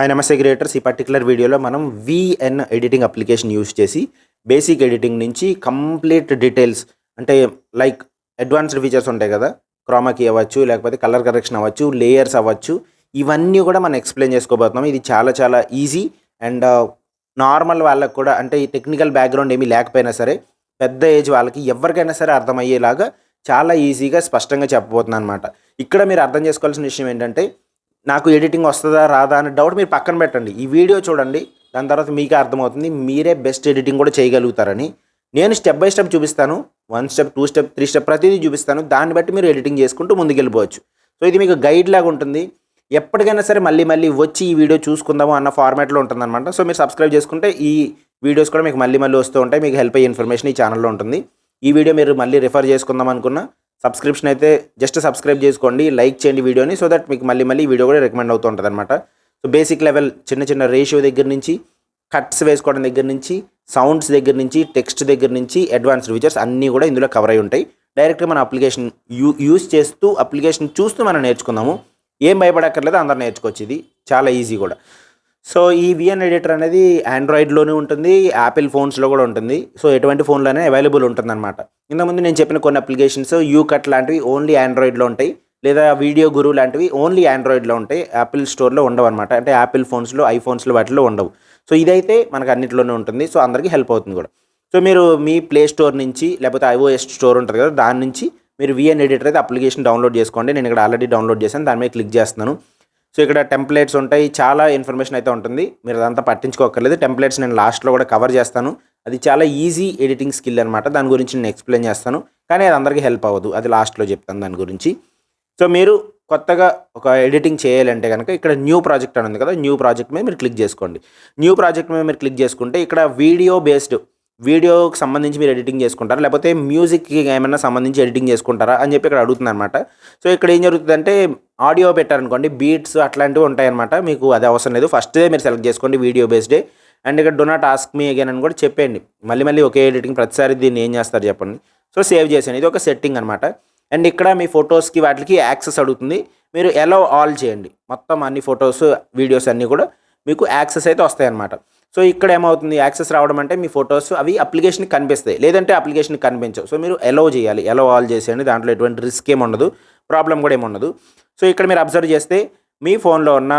Hi నమస్తే creators. ఈ particular వీడియోలో మనం విఎన్ ఎడిటింగ్ అప్లికేషన్ యూజ్ చేసి బేసిక్ ఎడిటింగ్ నుంచి కంప్లీట్ డీటెయిల్స్ అంటే లైక్ అడ్వాన్స్డ్ ఫీచర్స్ ఉంటాయి కదా, క్రోమాకీ అవ్వచ్చు, లేకపోతే కలర్ కరెక్షన్ అవ్వచ్చు, లేయర్స్ అవ్వచ్చు, ఇవన్నీ కూడా మనం ఎక్స్ప్లెయిన్ చేసుకోబోతున్నాం. ఇది చాలా చాలా ఈజీ అండ్ నార్మల్ వాళ్ళకు కూడా, అంటే ఈ టెక్నికల్ బ్యాక్గ్రౌండ్ ఏమీ లేకపోయినా సరే, పెద్ద ఏజ్ వాళ్ళకి ఎవరికైనా సరే అర్థమయ్యేలాగా చాలా ఈజీగా స్పష్టంగా చెప్పబోతున్నాను అనమాట. ఇక్కడ మీరు అర్థం చేసుకోవాల్సిన విషయం ఏంటంటే, నాకు ఎడిటింగ్ వస్తుందా రాదా అనే డౌట్ మీరు పక్కన పెట్టండి. ఈ వీడియో చూడండి, దాని తర్వాత మీకే అర్థమవుతుంది మీరే బెస్ట్ ఎడిటింగ్ కూడా చేయగలుగుతారని. నేను స్టెప్ బై స్టెప్ చూపిస్తాను. 1 స్టెప్, 2 స్టెప్, 3 స్టెప్ ప్రతిదీ చూపిస్తాను. దాన్ని బట్టి మీరు ఎడిటింగ్ చేసుకుంటూ ముందుకెళ్ళిపోవచ్చు. సో ఇది మీకు గైడ్ లాగా ఉంటుంది. ఎప్పటికైనా సరే మళ్ళీ మళ్ళీ వచ్చి ఈ వీడియో చూసుకుందాము అన్న ఫార్మాట్లో ఉంటుందన్నమాట. సో మీరు సబ్స్క్రైబ్ చేసుకుంటే ఈ వీడియోస్ కూడా మీకు మళ్ళీ మళ్ళీ వస్తూ ఉంటాయి. మీకు హెల్ప్ అయ్యే ఇన్ఫర్మేషన్ ఈ ఛానల్లో ఉంటుంది. ఈ వీడియో మీరు మళ్ళీ రిఫర్ చేసుకుందాం అనుకున్నా సబ్స్క్రిప్షన్ అయితే జస్ట్ సబ్స్క్రైబ్ చేసుకోండి, లైక్ చేయండి వీడియోని, సో దట్ మీకు మళ్ళీ మళ్ళీ వీడియో కూడా రికమెండ్ అవుతూ ఉంటుంది అనమాట. సో బేసిక్ లెవెల్ చిన్న చిన్న రేషియో దగ్గర నుంచి, కట్స్ వేసుకోవడం దగ్గర నుంచి, సౌండ్స్ దగ్గర నుంచి, టెక్స్ట్ దగ్గర నుంచి, అడ్వాన్స్డ్ ఫీచర్స్ అన్నీ కూడా ఇందులో కవర్ అయి ఉంటాయి. డైరెక్ట్గా మన అప్లికేషన్ యూజ్ చేస్తూ అప్లికేషన్ చూస్తూ మనం నేర్చుకుందాము. ఏం భయపడక్కర్లేదు, అందరూ నేర్చుకోవచ్చు. ఇది చాలా ఈజీ కూడా. సో ఈ విఎన్ ఎడిటర్ అనేది ఆండ్రాయిడ్లోనే ఉంటుంది, యాపిల్ ఫోన్స్లో కూడా ఉంటుంది. సో ఎటువంటి ఫోన్లోనే అవైలబుల్ ఉంటుందన్నమాట. ఇంతకుముందు నేను చెప్పిన కొన్ని అప్లికేషన్స్ యూకట్ లాంటివి ఓన్లీ ఆండ్రాయిడ్లో ఉంటాయి, లేదా వీడియో గురువు లాంటివి ఓన్లీ ఆండ్రాయిడ్లో ఉంటాయి, యాపిల్ స్టోర్లో ఉండవు అనమాట. అంటే యాపిల్ ఫోన్స్లో, ఐఫోన్స్లో వాటిలో ఉండవు. సో ఇదైతే మనకు అన్నింటిలోనే ఉంటుంది. సో అందరికీ హెల్ప్ అవుతుంది కూడా. సో మీరు మీ ప్లే స్టోర్ నుంచి, లేకపోతే ఐఓఎస్ స్టోర్ ఉంటుంది కదా, దాని నుంచి మీరు విఎన్ ఎడిటర్ అయితే అప్లికేషన్ డౌన్లోడ్ చేసుకోండి. నేను ఇక్కడ ఆల్రెడీ డౌన్లోడ్ చేశాను, దాని మీద క్లిక్ చేస్తున్నాను. సో ఇక్కడ టెంప్లెట్స్ ఉంటాయి, చాలా ఇన్ఫర్మేషన్ అయితే ఉంటుంది. మీరు అదంతా పట్టించుకోకర్లేదు. టెంప్లెట్స్ నేను లాస్ట్లో కూడా కవర్ చేస్తాను. అది చాలా ఈజీ ఎడిటింగ్ స్కిల్ అనమాట. దాని గురించి నేను ఎక్స్ప్లెయిన్ చేస్తాను, కానీ అది అందరికీ హెల్ప్ అవ్వదు. అది లాస్ట్లో చెప్తాను దాని గురించి. సో మీరు కొత్తగా ఒక ఎడిటింగ్ చేయాలంటే కనుక ఇక్కడ న్యూ ప్రాజెక్ట్ అని ఉంది కదా, న్యూ ప్రాజెక్ట్ మీద మీరు క్లిక్ చేసుకోండి. న్యూ ప్రాజెక్ట్ మీద మీరు క్లిక్ చేసుకుంటే ఇక్కడ వీడియోకి సంబంధించి మీరు ఎడిటింగ్ చేసుకుంటారా, లేకపోతే మ్యూజిక్కి ఏమైనా సంబంధించి ఎడిటింగ్ చేసుకుంటారా అని చెప్పి ఇక్కడ అడుగుతుంది అనమాట. సో ఇక్కడ ఏం జరుగుతుందంటే, ఆడియో పెట్టారనుకోండి, బీట్స్ అట్లాంటివి ఉంటాయన్నమాట. మీకు అది అవసరం లేదు, ఫస్ట్దే మీరు సెలెక్ట్ చేసుకోండి వీడియో బేస్డే. అండ్ ఇక్కడ do not ask me again అని కూడా చెప్పండి. మళ్ళీ మళ్ళీ ఒకే ఎడిటింగ్ ప్రతిసారి దీన్ని ఏం చేస్తారు చెప్పండి. సో సేవ్ చేసాను, ఇది ఒక సెట్టింగ్ అనమాట. అండ్ ఇక్కడ మీ ఫొటోస్కి వాటికి యాక్సెస్ అడుగుతుంది. మీరు అలౌ ఆల్ చేయండి. మొత్తం అన్ని ఫొటోస్, వీడియోస్ అన్నీ కూడా మీకు యాక్సెస్ అయితే వస్తాయన్నమాట. సో ఇక్కడ ఏమవుతుంది, యాక్సెస్ రావడం అంటే మీ ఫొటోస్ అవి అప్లికేషన్కి కనిపిస్తాయి, లేదంటే అప్లికేషన్కి కనిపించవు. సో మీరు అలౌ చేయాలి, అలౌ ఆల్ చేసేయండి. దాంట్లో ఎటువంటి రిస్క్ ఏమి ఉండదు, ప్రాబ్లం కూడా ఏమి ఉండదు. సో ఇక్కడ మీరు అబ్జర్వ్ చేస్తే మీ ఫోన్లో ఉన్న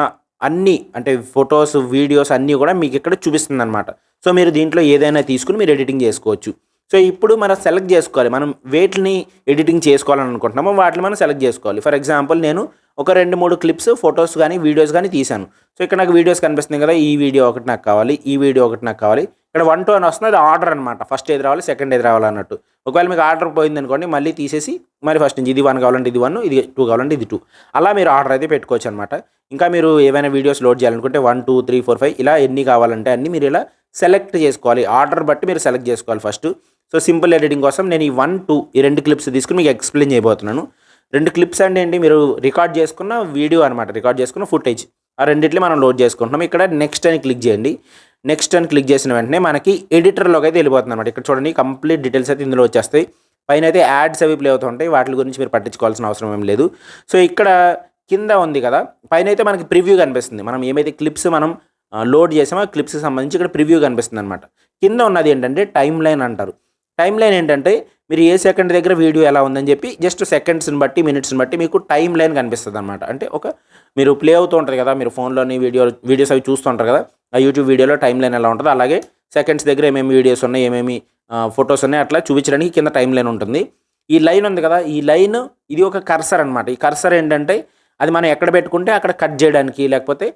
అన్నీ, అంటే ఫొటోస్, వీడియోస్ అన్నీ కూడా మీకు ఇక్కడ చూపిస్తుంది అనమాట. సో మీరు దీంట్లో ఏదైనా తీసుకుని మీరు ఎడిటింగ్ చేసుకోవచ్చు. సో ఇప్పుడు మనం సెలెక్ట్ చేసుకోవాలి, మనం వేటిని ఎడిటింగ్ చేసుకోవాలని అనుకుంటున్నామో వాటిని మనం సెలెక్ట్ చేసుకోవాలి. ఫర్ ఎగ్జాంపుల్ నేను ఒక 2-3 క్లిప్స్, ఫొటోస్ కానీ వీడియోస్ కానీ తీశాను. సో ఇక్కడ నాకు వీడియోస్ కనిపిస్తుంది కదా, ఈ వీడియో ఒకటి నాకు కావాలి, ఈ వీడియో ఒకటి నాకు కావాలి. ఇక్కడ 1, 2 అని వస్తుంది, అది ఆర్డర్ అనమాట. ఫస్ట్ ఏది రావాలి, సెకండ్ ఏది రావాలి అన్నట్టు. ఒకవేళ మీకు ఆర్డర్ పోయింది అనుకోండి, మళ్ళీ తీసేసి మరి ఫస్ట్ నుంచి ఇది 1 కావాలంటే ఇది 1, ఇది 2 కావాలంటే ఇది 2, అలా మీరు ఆర్డర్ అయితే పెట్టుకోవచ్చు అనమాట. ఇంకా మీరు ఏవైనా వీడియోస్ లోడ్ చేయాలనుకుంటే 1, 2, 3, 4, 5 ఇలా ఎన్ని కావాలంటే అన్ని మీరు ఇలా సెలెక్ట్ చేసుకోవాలి. ఆర్డర్ బట్టి మీరు సెలెక్ట్ చేసుకోవాలి ఫస్ట్. సో సింపుల్ ఎడిటింగ్ కోసం నేను ఈ 1, 2 ఈ 2 క్లిప్స్ తీసుకుని మీకు ఎక్స్ప్లెయిన్ చేయబోతున్నాను. 2 క్లిప్స్ అంటే ఏంటి, మీరు రికార్డ్ చేసుకున్న వీడియో అనమాట, రికార్డ్ చేసుకున్న ఫుటేజ్. ఆ రెండిట్లే మనం లోడ్ చేసుకుంటున్నాం. ఇక్కడ నెక్స్ట్ అని క్లిక్ చేయండి. నెక్స్ట్ అని క్లిక్ చేసిన వెంటనే మనకి ఎడిటర్లోకి అయితే వెళ్ళిపోతుంది అనమాట. ఇక్కడ చూడండి, కంప్లీట్ డీటెయిల్స్ అయితే ఇందులో వచ్చేస్తాయి. పైన అయితే యాడ్స్ అవి ప్లే అవుతుంటాయి, వాటి గురించి మీరు పట్టించుకోవాల్సిన అవసరం ఏం లేదు. సో ఇక్కడ కింద ఉంది కదా, పైన అయితే మనకి ప్రివ్యూ కనిపిస్తుంది. మనం ఏమైతే క్లిప్స్ మనం లోడ్ చేసామో ఆ క్లిప్స్కి సంబంధించి ఇక్కడ ప్రివ్యూ కనిపిస్తుంది అనమాట. కింద ఉన్నది ఏంటంటే టైమ్ లైన్ అంటారు. టైమ్ లైన్ ఏంటంటే మీరు ఏ సెకండ్ దగ్గర వీడియో ఎలా ఉందని చెప్పి జస్ట్ సెకండ్స్ని బట్టి, మినిట్స్ని బట్టి మీకు టైమ్ లైన్ కనిపిస్తుంది అనమాట. అంటే మీరు ప్లే అవుతూ ఉంటుంది కదా, మీరు ఫోన్లోని వీడియోస్ అవి చూస్తుంటారు కదా, ఆ యూట్యూబ్ వీడియోలో టైమ్ లైన్ ఎలా ఉంటుందో అలాగే సెకండ్స్ దగ్గర ఏమేమి వీడియోస్ ఉన్నాయి, ఏమేమి ఫొటోస్ ఉన్నాయి, అట్లా చూపించడానికి కింద టైమ్ లైన్ ఉంటుంది. ఈ లైన్ ఉంది కదా, ఈ లైన్ ఇది ఒక కర్సర్ అనమాట. ఈ కర్సర్ ఏంటంటే అది మనం ఎక్కడ పెట్టుకుంటే అక్కడ కట్ చేయడానికి, లేకపోతే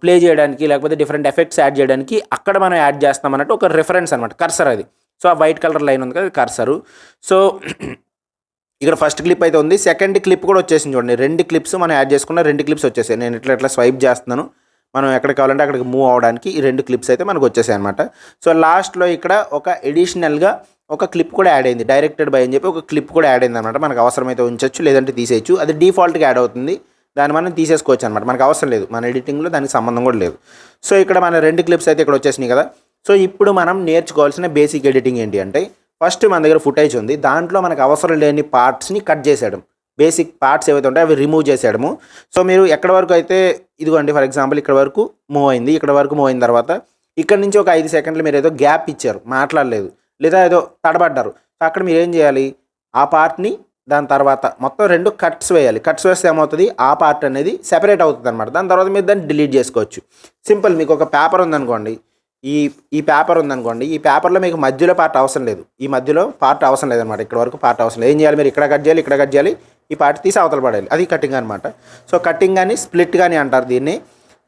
ప్లే చేయడానికి, లేకపోతే డిఫరెంట్ ఎఫెక్ట్స్ యాడ్ చేయడానికి అక్కడ మనం యాడ్ చేస్తాం అన్నట్టు ఒక రిఫరెన్స్ అనమాట కర్సర్ అది. సో ఆ వైట్ కలర్ లైన్ ఉంది కదా, కర్సరు. సో ఇక్కడ ఫస్ట్ క్లిప్ అయితే ఉంది, సెకండ్ క్లిప్ కూడా వచ్చేసింది చూడండి. 2 క్లిప్స్ మనం యాడ్ చేసుకున్న 2 క్లిప్స్ వచ్చేసాయి. నేను ఇట్లా స్వైప్ చేస్తున్నాను, మనం ఎక్కడికి కావాలంటే అక్కడికి మూవ్ అవడానికి ఈ 2 క్లిప్స్ అయితే మనకు వచ్చేసాయి అనమాట. సో లాస్ట్లో ఇక్కడ ఒక ఎడిషనల్గా ఒక క్లిప్ కూడా యాడ్ అయింది, డైరెక్టెడ్ బై అని చెప్పి ఒక క్లిప్ కూడా యాడ్ అయింది అనమాట. మనకు అవసరమైతే ఉంచవచ్చు, లేదంటే తీసేయచ్చు. అది డిఫాల్ట్గా యాడ్ అవుతుంది, దాన్ని మనం తీసేసుకోవచ్చు అనమాట. మనకు అవసరం లేదు, మన ఎడిటింగ్లో దానికి సంబంధం కూడా లేదు. సో ఇక్కడ మన 2 క్లిప్స్ అయితే ఇక్కడ వచ్చేసినాయి కదా. సో ఇప్పుడు మనం నేర్చుకోవాల్సిన బేసిక్ ఎడిటింగ్ ఏంటి అంటే, ఫస్ట్ మన దగ్గర ఫుటేజ్ ఉంది, దాంట్లో మనకు అవసరం లేని పార్ట్స్ని కట్ చేసేయడం. బేసిక్ పార్ట్స్ ఏవైతే ఉంటాయో అవి రిమూవ్ చేసేయడము. సో మీరు ఎక్కడి వరకు అయితే ఇదిగోండి ఫర్ ఎగ్జాంపుల్ ఇక్కడ వరకు మూవ్ అయింది. ఇక్కడ వరకు మూవ్ అయిన తర్వాత ఇక్కడ నుంచి ఒక 5 సెకండ్లు మీరు ఏదో గ్యాప్ ఇచ్చారు, మాట్లాడలేదు, లేదా ఏదో తడబడ్డారు. సో అక్కడ మీరు ఏం చేయాలి, ఆ పార్ట్ని దాని తర్వాత మొత్తం 2 కట్స్ వేయాలి. కట్స్ వేస్తే ఏమవుతుంది, ఆ పార్ట్ అనేది సెపరేట్ అవుతుంది అనమాట. దాని తర్వాత మీరు దాన్ని డిలీట్ చేసుకోవచ్చు. సింపుల్. మీకు ఒక పేపర్ ఉందనుకోండి, ఈ పేపర్ ఉందనుకోండి, ఈ పేపర్లో మీకు మధ్యలో పార్ట్ అవసరం లేదు, ఈ మధ్యలో పార్ట్ అవసరం లేదనమాట. ఇక్కడ వరకు పార్ట్ అవసరం లేదు. ఏం చేయాలి, మీరు ఇక్కడ కట్ చేయాలి, ఇక్కడ కట్ చేయాలి, ఈ పార్ట్ తీసి అవతల పడాలి. అది కటింగ్ అనమాట. సో కటింగ్ కానీ స్ప్లిట్ కానీ అంటారు దీన్ని.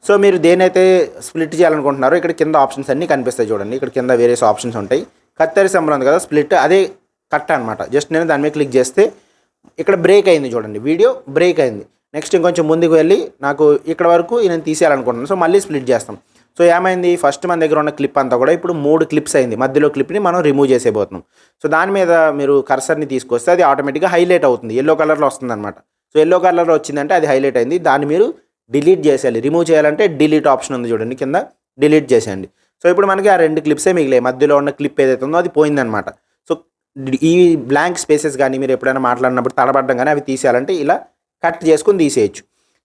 సో మీరు దేనైతే స్ప్లిట్ చేయాలనుకుంటున్నారో ఇక్కడ కింద ఆప్షన్స్ అన్నీ కనిపిస్తాయి చూడండి. ఇక్కడ కింద వేరియస్ ఆప్షన్స్ ఉంటాయి. కత్తెర సింబల్ ఉంది కదా, స్ప్లిట్, అదే కట్ అనమాట. జస్ట్ నేను దాని మీద క్లిక్ చేస్తే ఇక్కడ బ్రేక్ అయింది చూడండి, వీడియో బ్రేక్ అయింది. నెక్స్ట్ ఇంకొంచెం ముందుకు వెళ్ళి నాకు ఇక్కడ వరకు నేను తీసేయాలనుకుంటున్నాను. సో మళ్ళీ స్ప్లిట్ చేస్తాం. సో ఏమైంది, ఫస్ట్ మన దగ్గర ఉన్న క్లిప్ అంతా కూడా ఇప్పుడు 3 క్లిప్స్ అయింది. మధ్యలో క్లిప్ని మనం రిమూవ్ చేసేపోతున్నాం. సో దాని మీద మీరు కర్సర్ని తీసుకొస్తే అది ఆటోమేటిక్గా హైలైట్ అవుతుంది, ఎల్లో కలర్లో వస్తుంది అనమాట. సో ఎల్లో కలర్లో వచ్చిందంటే అది హైలైట్ అయింది. దాన్ని మీరు డిలీట్ చేసేయాలి. రిమూవ్ చేయాలంటే డిలీట్ ఆప్షన్ ఉంది చూడండి కింద, డిలీట్ చేసేయండి. సో ఇప్పుడు మనకి ఆ 2 క్లిప్సే మిగిలాయి. మధ్యలో ఉన్న క్లిప్ ఏదైతే ఉందో అది పోయిందనమాట. సో ఈ బ్లాంక్ స్పేసెస్ కానీ మీరు ఎప్పుడైనా మాట్లాడినప్పుడు తడబడ్డం కానీ అవి తీసేయాలంటే ఇలా కట్ చేసుకుని తీసేయచ్చు.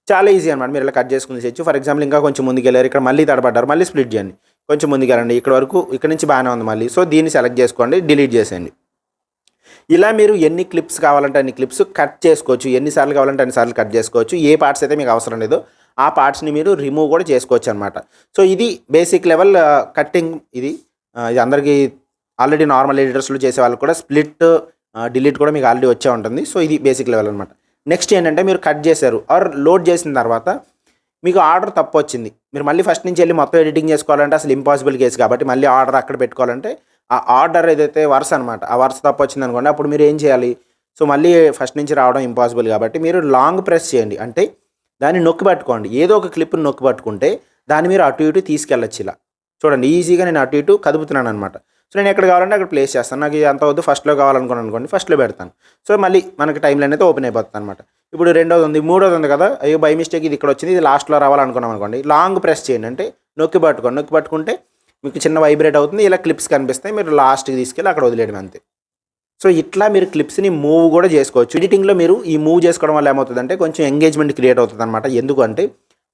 చాలా ఈజీ అనమాట. మీరు ఇలా కట్ చేసుకుని తీసేయచ్చు. ఫర్ ఎగ్జాంపుల్ ఇంకా కొంచెం ముందుకు వెళ్ళారు, ఇక్కడ మళ్ళీ తడబడ్డారు, మళ్ళీ స్ప్లిట్ చేయండి. కొంచెం ముందుకు వెళ్ళండి, ఇక్కడ వరకు ఇక్కడ నుంచి బాగానే ఉంది మళ్ళీ. సో దీన్ని సెలెక్ట్ చేసుకోండి, డిలీట్ చేసేయండి. ఇలా మీరు ఎన్ని క్లిప్స్ కావాలంటే అన్ని క్లిప్స్ కట్ చేసుకోవచ్చు. ఎన్నిసార్లు కావాలంటే అన్నిసార్లు కట్ చేసుకోవచ్చు. ఏ పార్ట్స్ అయితే మీకు అవసరం లేదో ఆ పార్ట్స్ని మీరు రిమూవ్ కూడా చేసుకోవచ్చు అనమాట. సో ఇది బేసిక్ లెవెల్ కట్టింగ్. ఇది అందరికీ ఆల్రెడీ నార్మల్ ఎడిటర్స్లో చేసే వాళ్ళు కూడా స్ప్లిట్ డిలీట్ కూడా మీకు ఆల్రెడీ వచ్చే ఉంటుంది. సో ఇది బేసిక్ లెవెల్ అనమాట. నెక్స్ట్ ఏంటంటే మీరు కట్ చేశారు ఆర్ లోడ్ చేసిన తర్వాత మీకు ఆర్డర్ తప్పు వచ్చింది, మీరు మళ్ళీ ఫస్ట్ నుంచి వెళ్ళి మొత్తం ఎడిటింగ్ చేసుకోవాలంటే అసలు ఇంపాసిబుల్ కేసు కాబట్టి మళ్ళీ ఆర్డర్ అక్కడ పెట్టుకోవాలంటే ఆ ఆర్డర్ ఏదైతే వరుస అనమాట, ఆ వరుస తప్పు వచ్చింది అనుకోండి, అప్పుడు మీరు ఏం చేయాలి, సో మళ్ళీ ఫస్ట్ నుంచి రావడం ఇంపాసిబుల్ కాబట్టి మీరు లాంగ్ ప్రెస్ చేయండి. అంటే దాన్ని నొక్కి పట్టుకోండి. ఏదో ఒక క్లిప్ని నొక్కి పట్టుకుంటే దాన్ని మీరు అటు ఇటు తీసుకెళ్ళచ్చు. ఇలా చూడండి, ఈజీగా నేను అటు ఇటు కదుపుతున్నాను అనమాట. సో నేను ఎక్కడ కావాలంటే అక్కడ ప్లేస్ చేస్తాను. నాకు ఇది అంత వద్దు, ఫస్ట్లో కావాలనుకున్నాను అనుకోండి, ఫస్ట్లో పెడతాను. సో మళ్ళీ మనకి టైం లైన్ అయితే ఓపెన్ అయిపోతుంది అనమాట. ఇప్పుడు రెండోది ఉంది, మూడోది ఉంది కదా, అయ్యో బై మిస్టేక్ ఇది ఇక్కడ వచ్చింది, ఇది లాస్ట్లో రావాలనుకున్నాం అనుకోండి, లాంగ్ ప్రెస్ చేయండి. అంటే నొక్కి పట్టుకోండి. నొక్కి పట్టుకుంటే మీకు చిన్న వైబ్రేట్ అవుతుంది, ఇలా క్లిప్స్ కనిపిస్తాయి, మీరు లాస్ట్కి తీసుకెళ్ళి అక్కడ వదిలేయడం అంతే. సో ఇట్లా మీరు క్లిప్స్ని మూవ్ కూడా చేసుకోవచ్చు. ఎడిటింగ్లో మీరు ఈ మూవ్ చేసుకోవడం వల్ల ఏమవుతుందంటే కొంచెం ఎంగేజ్మెంట్ క్రియేట్ అవుతుంది అనమాట. ఎందుకంటే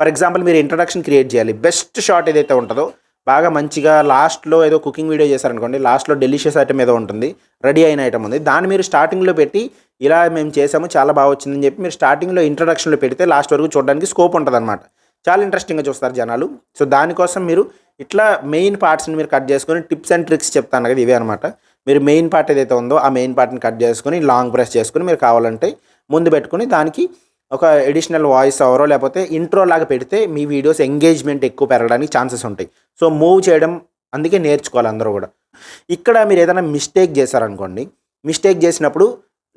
ఫర్ ఎగ్జాంపుల్ మీరు ఇంట్రడక్షన్ క్రియేట్ చేయాలి. బెస్ట్ షాట్ ఏదైతే ఉంటుందో బాగా మంచిగా లాస్ట్లో ఏదో కుకింగ్ వీడియో చేశారనుకోండి, లాస్ట్లో డెలిషియస్ ఐటమ్ ఏదో ఉంటుంది, రెడీ అయిన ఐటమ్ ఉంది, దాన్ని మీరు స్టార్టింగ్లో పెట్టి ఇలా మేము చేసాము చాలా బాగా వచ్చిందని చెప్పి మీరు స్టార్టింగ్లో ఇంట్రడక్షన్లో పెడితే లాస్ట్ వరకు చూడడానికి స్కోప్ ఉంటుంది అనమాట. చాలా ఇంట్రెస్టింగ్గా చూస్తారు జనాలు. సో దానికోసం మీరు ఇట్లా మెయిన్ పార్ట్స్ని మీరు కట్ చేసుకొని టిప్స్ అండ్ ట్రిక్స్ చెప్తాను కదా, ఇవే అనమాట. మీరు మెయిన్ పార్ట్ ఏదైతే ఉందో ఆ మెయిన్ పార్ట్ని కట్ చేసుకొని లాంగ్ ప్రెస్ చేసుకుని మీరు కావాలంటే ముందు పెట్టుకుని దానికి ఒక ఎడిషనల్ వాయిస్ ఓవరో లేకపోతే ఇంట్రో లాగా పెడితే మీ వీడియోస్ ఎంగేజ్మెంట్ ఎక్కువ పెరగడానికి ఛాన్సెస్ ఉంటాయి. సో మూవ్ చేయడం అందుకే నేర్చుకోవాలి అందరూ కూడా. ఇక్కడ మీరు ఏదైనా మిస్టేక్ చేశారనుకోండి, మిస్టేక్ చేసినప్పుడు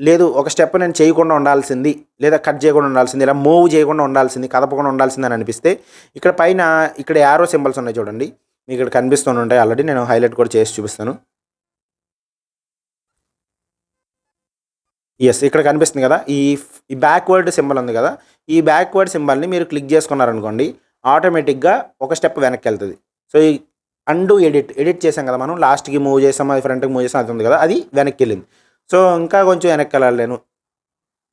లేదు ఒక స్టెప్ నేను చేయకుండా ఉండాల్సింది, లేదా కట్ చేయకుండా ఉండాల్సింది, ఇలా మూవ్ చేయకుండా ఉండాల్సింది, కదపకుండా ఉండాల్సింది అని అనిపిస్తే ఇక్కడ పైన ఇక్కడ యారో సింబల్స్ ఉన్నాయి చూడండి, మీకు ఇక్కడ కనిపిస్తూనే ఉంటాయి. ఆల్రెడీ నేను హైలైట్ కూడా చేసి చూపిస్తాను. ఎస్, ఇక్కడ కనిపిస్తుంది కదా, ఈ బ్యాక్వర్డ్ సింబల్ ఉంది కదా, ఈ బ్యాక్వర్డ్ సింబల్ని మీరు క్లిక్ చేసుకున్నారనుకోండి ఆటోమేటిక్గా ఒక స్టెప్ వెనక్కి వెళ్తుంది. సో ఈ అండు ఎడిట్ చేసాం కదా మనం, లాస్ట్కి మూవ్ చేసాం, అది ఫ్రంట్కి మూవ్ చేసాం, అది ఉంది కదా, అది వెనక్కి వెళ్ళింది. సో ఇంకా కొంచెం వెనక్కి వెళ్ళాలి నేను,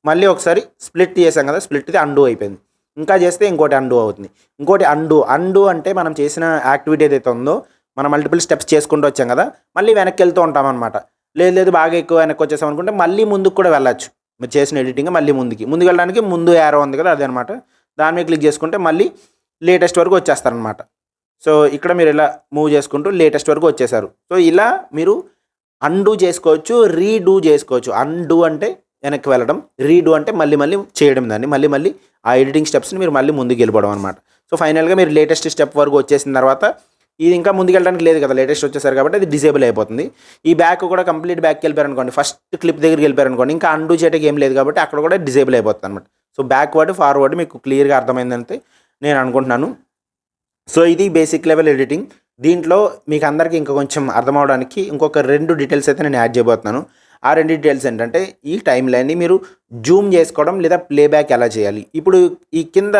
మళ్ళీ ఒకసారి స్ప్లిట్ చేసాం కదా, స్ప్లిట్ది అండు అయిపోయింది. ఇంకా చేస్తే ఇంకోటి అండు అవుతుంది. ఇంకోటి అండు అంటే మనం చేసిన యాక్టివిటీ ఏదైతే ఉందో మనం మల్టిపుల్ స్టెప్స్ చేసుకుంటూ వచ్చాం కదా, మళ్ళీ వెనక్కి వెళ్తూ ఉంటాం అనమాట. లేదు బాగా ఎక్కువ వెనక్కి వచ్చేసాం అనుకుంటే మళ్ళీ ముందుకు కూడా వెళ్ళచ్చు. మీరు చేసిన ఎడిటింగ్ మళ్ళీ ముందుకు వెళ్ళడానికి ముందు యారో ఉంది కదా, అదే అనమాట. దాని మీద క్లిక్ చేసుకుంటే మళ్ళీ లేటెస్ట్ వరకు వచ్చేస్తారనమాట. సో ఇక్కడ మీరు ఇలా మూవ్ చేసుకుంటూ లేటెస్ట్ వరకు వచ్చేసారు. సో ఇలా మీరు అండు చేసుకోవచ్చు, రీడూ చేసుకోవచ్చు. అండు అంటే వెనక్కి వెళ్ళడం, రీడూ అంటే మళ్ళీ చేయడం, దాన్ని మళ్ళీ ఆ ఎడిటింగ్ స్టెప్స్ని మీరు మళ్ళీ ముందుకు వెళ్ళిపోవడం అనమాట. సో ఫైనల్గా మీరు లేటెస్ట్ స్టెప్ వరకు వచ్చేసిన తర్వాత ఇది ఇంకా ముందుకు వెళ్ళడానికి లేదు కదా, లేటెస్ట్ వచ్చేసారు కాబట్టి అది డిజేబుల్ అయిపోతుంది. ఈ బ్యాక్ కూడా కంప్లీట్ బ్యాక్కి వెళ్ళిపోయారు అనుకోండి, ఫస్ట్ క్లిప్ దగ్గరికి వెళ్ళిపోయారు అనుకోండి, ఇంకా అండు చేయడానికి ఏం లేదు కాబట్టి అక్కడ కూడా డిజేబుల్ అయిపోతుంది అనమాట. సో బ్యాక్వర్డ్ ఫార్వర్డ్ మీకు క్లియర్గా అర్థమైందంటే నేను అనుకుంటున్నాను. సో ఇది బేసిక్ లెవెల్ ఎడిటింగ్. దీంట్లో మీకు అందరికీ ఇంకా కొంచెం అర్థం అవడానికి ఇంకొక 2 డీటెయిల్స్ అయితే నేను యాడ్ చేయబోతున్నాను. ఆ 2 డీటెయిల్స్ ఏంటంటే ఈ టైం లైన్ని మీరు జూమ్ చేసుకోవడం లేదా ప్లేబ్యాక్ ఎలా చేయాలి. ఇప్పుడు ఈ కింద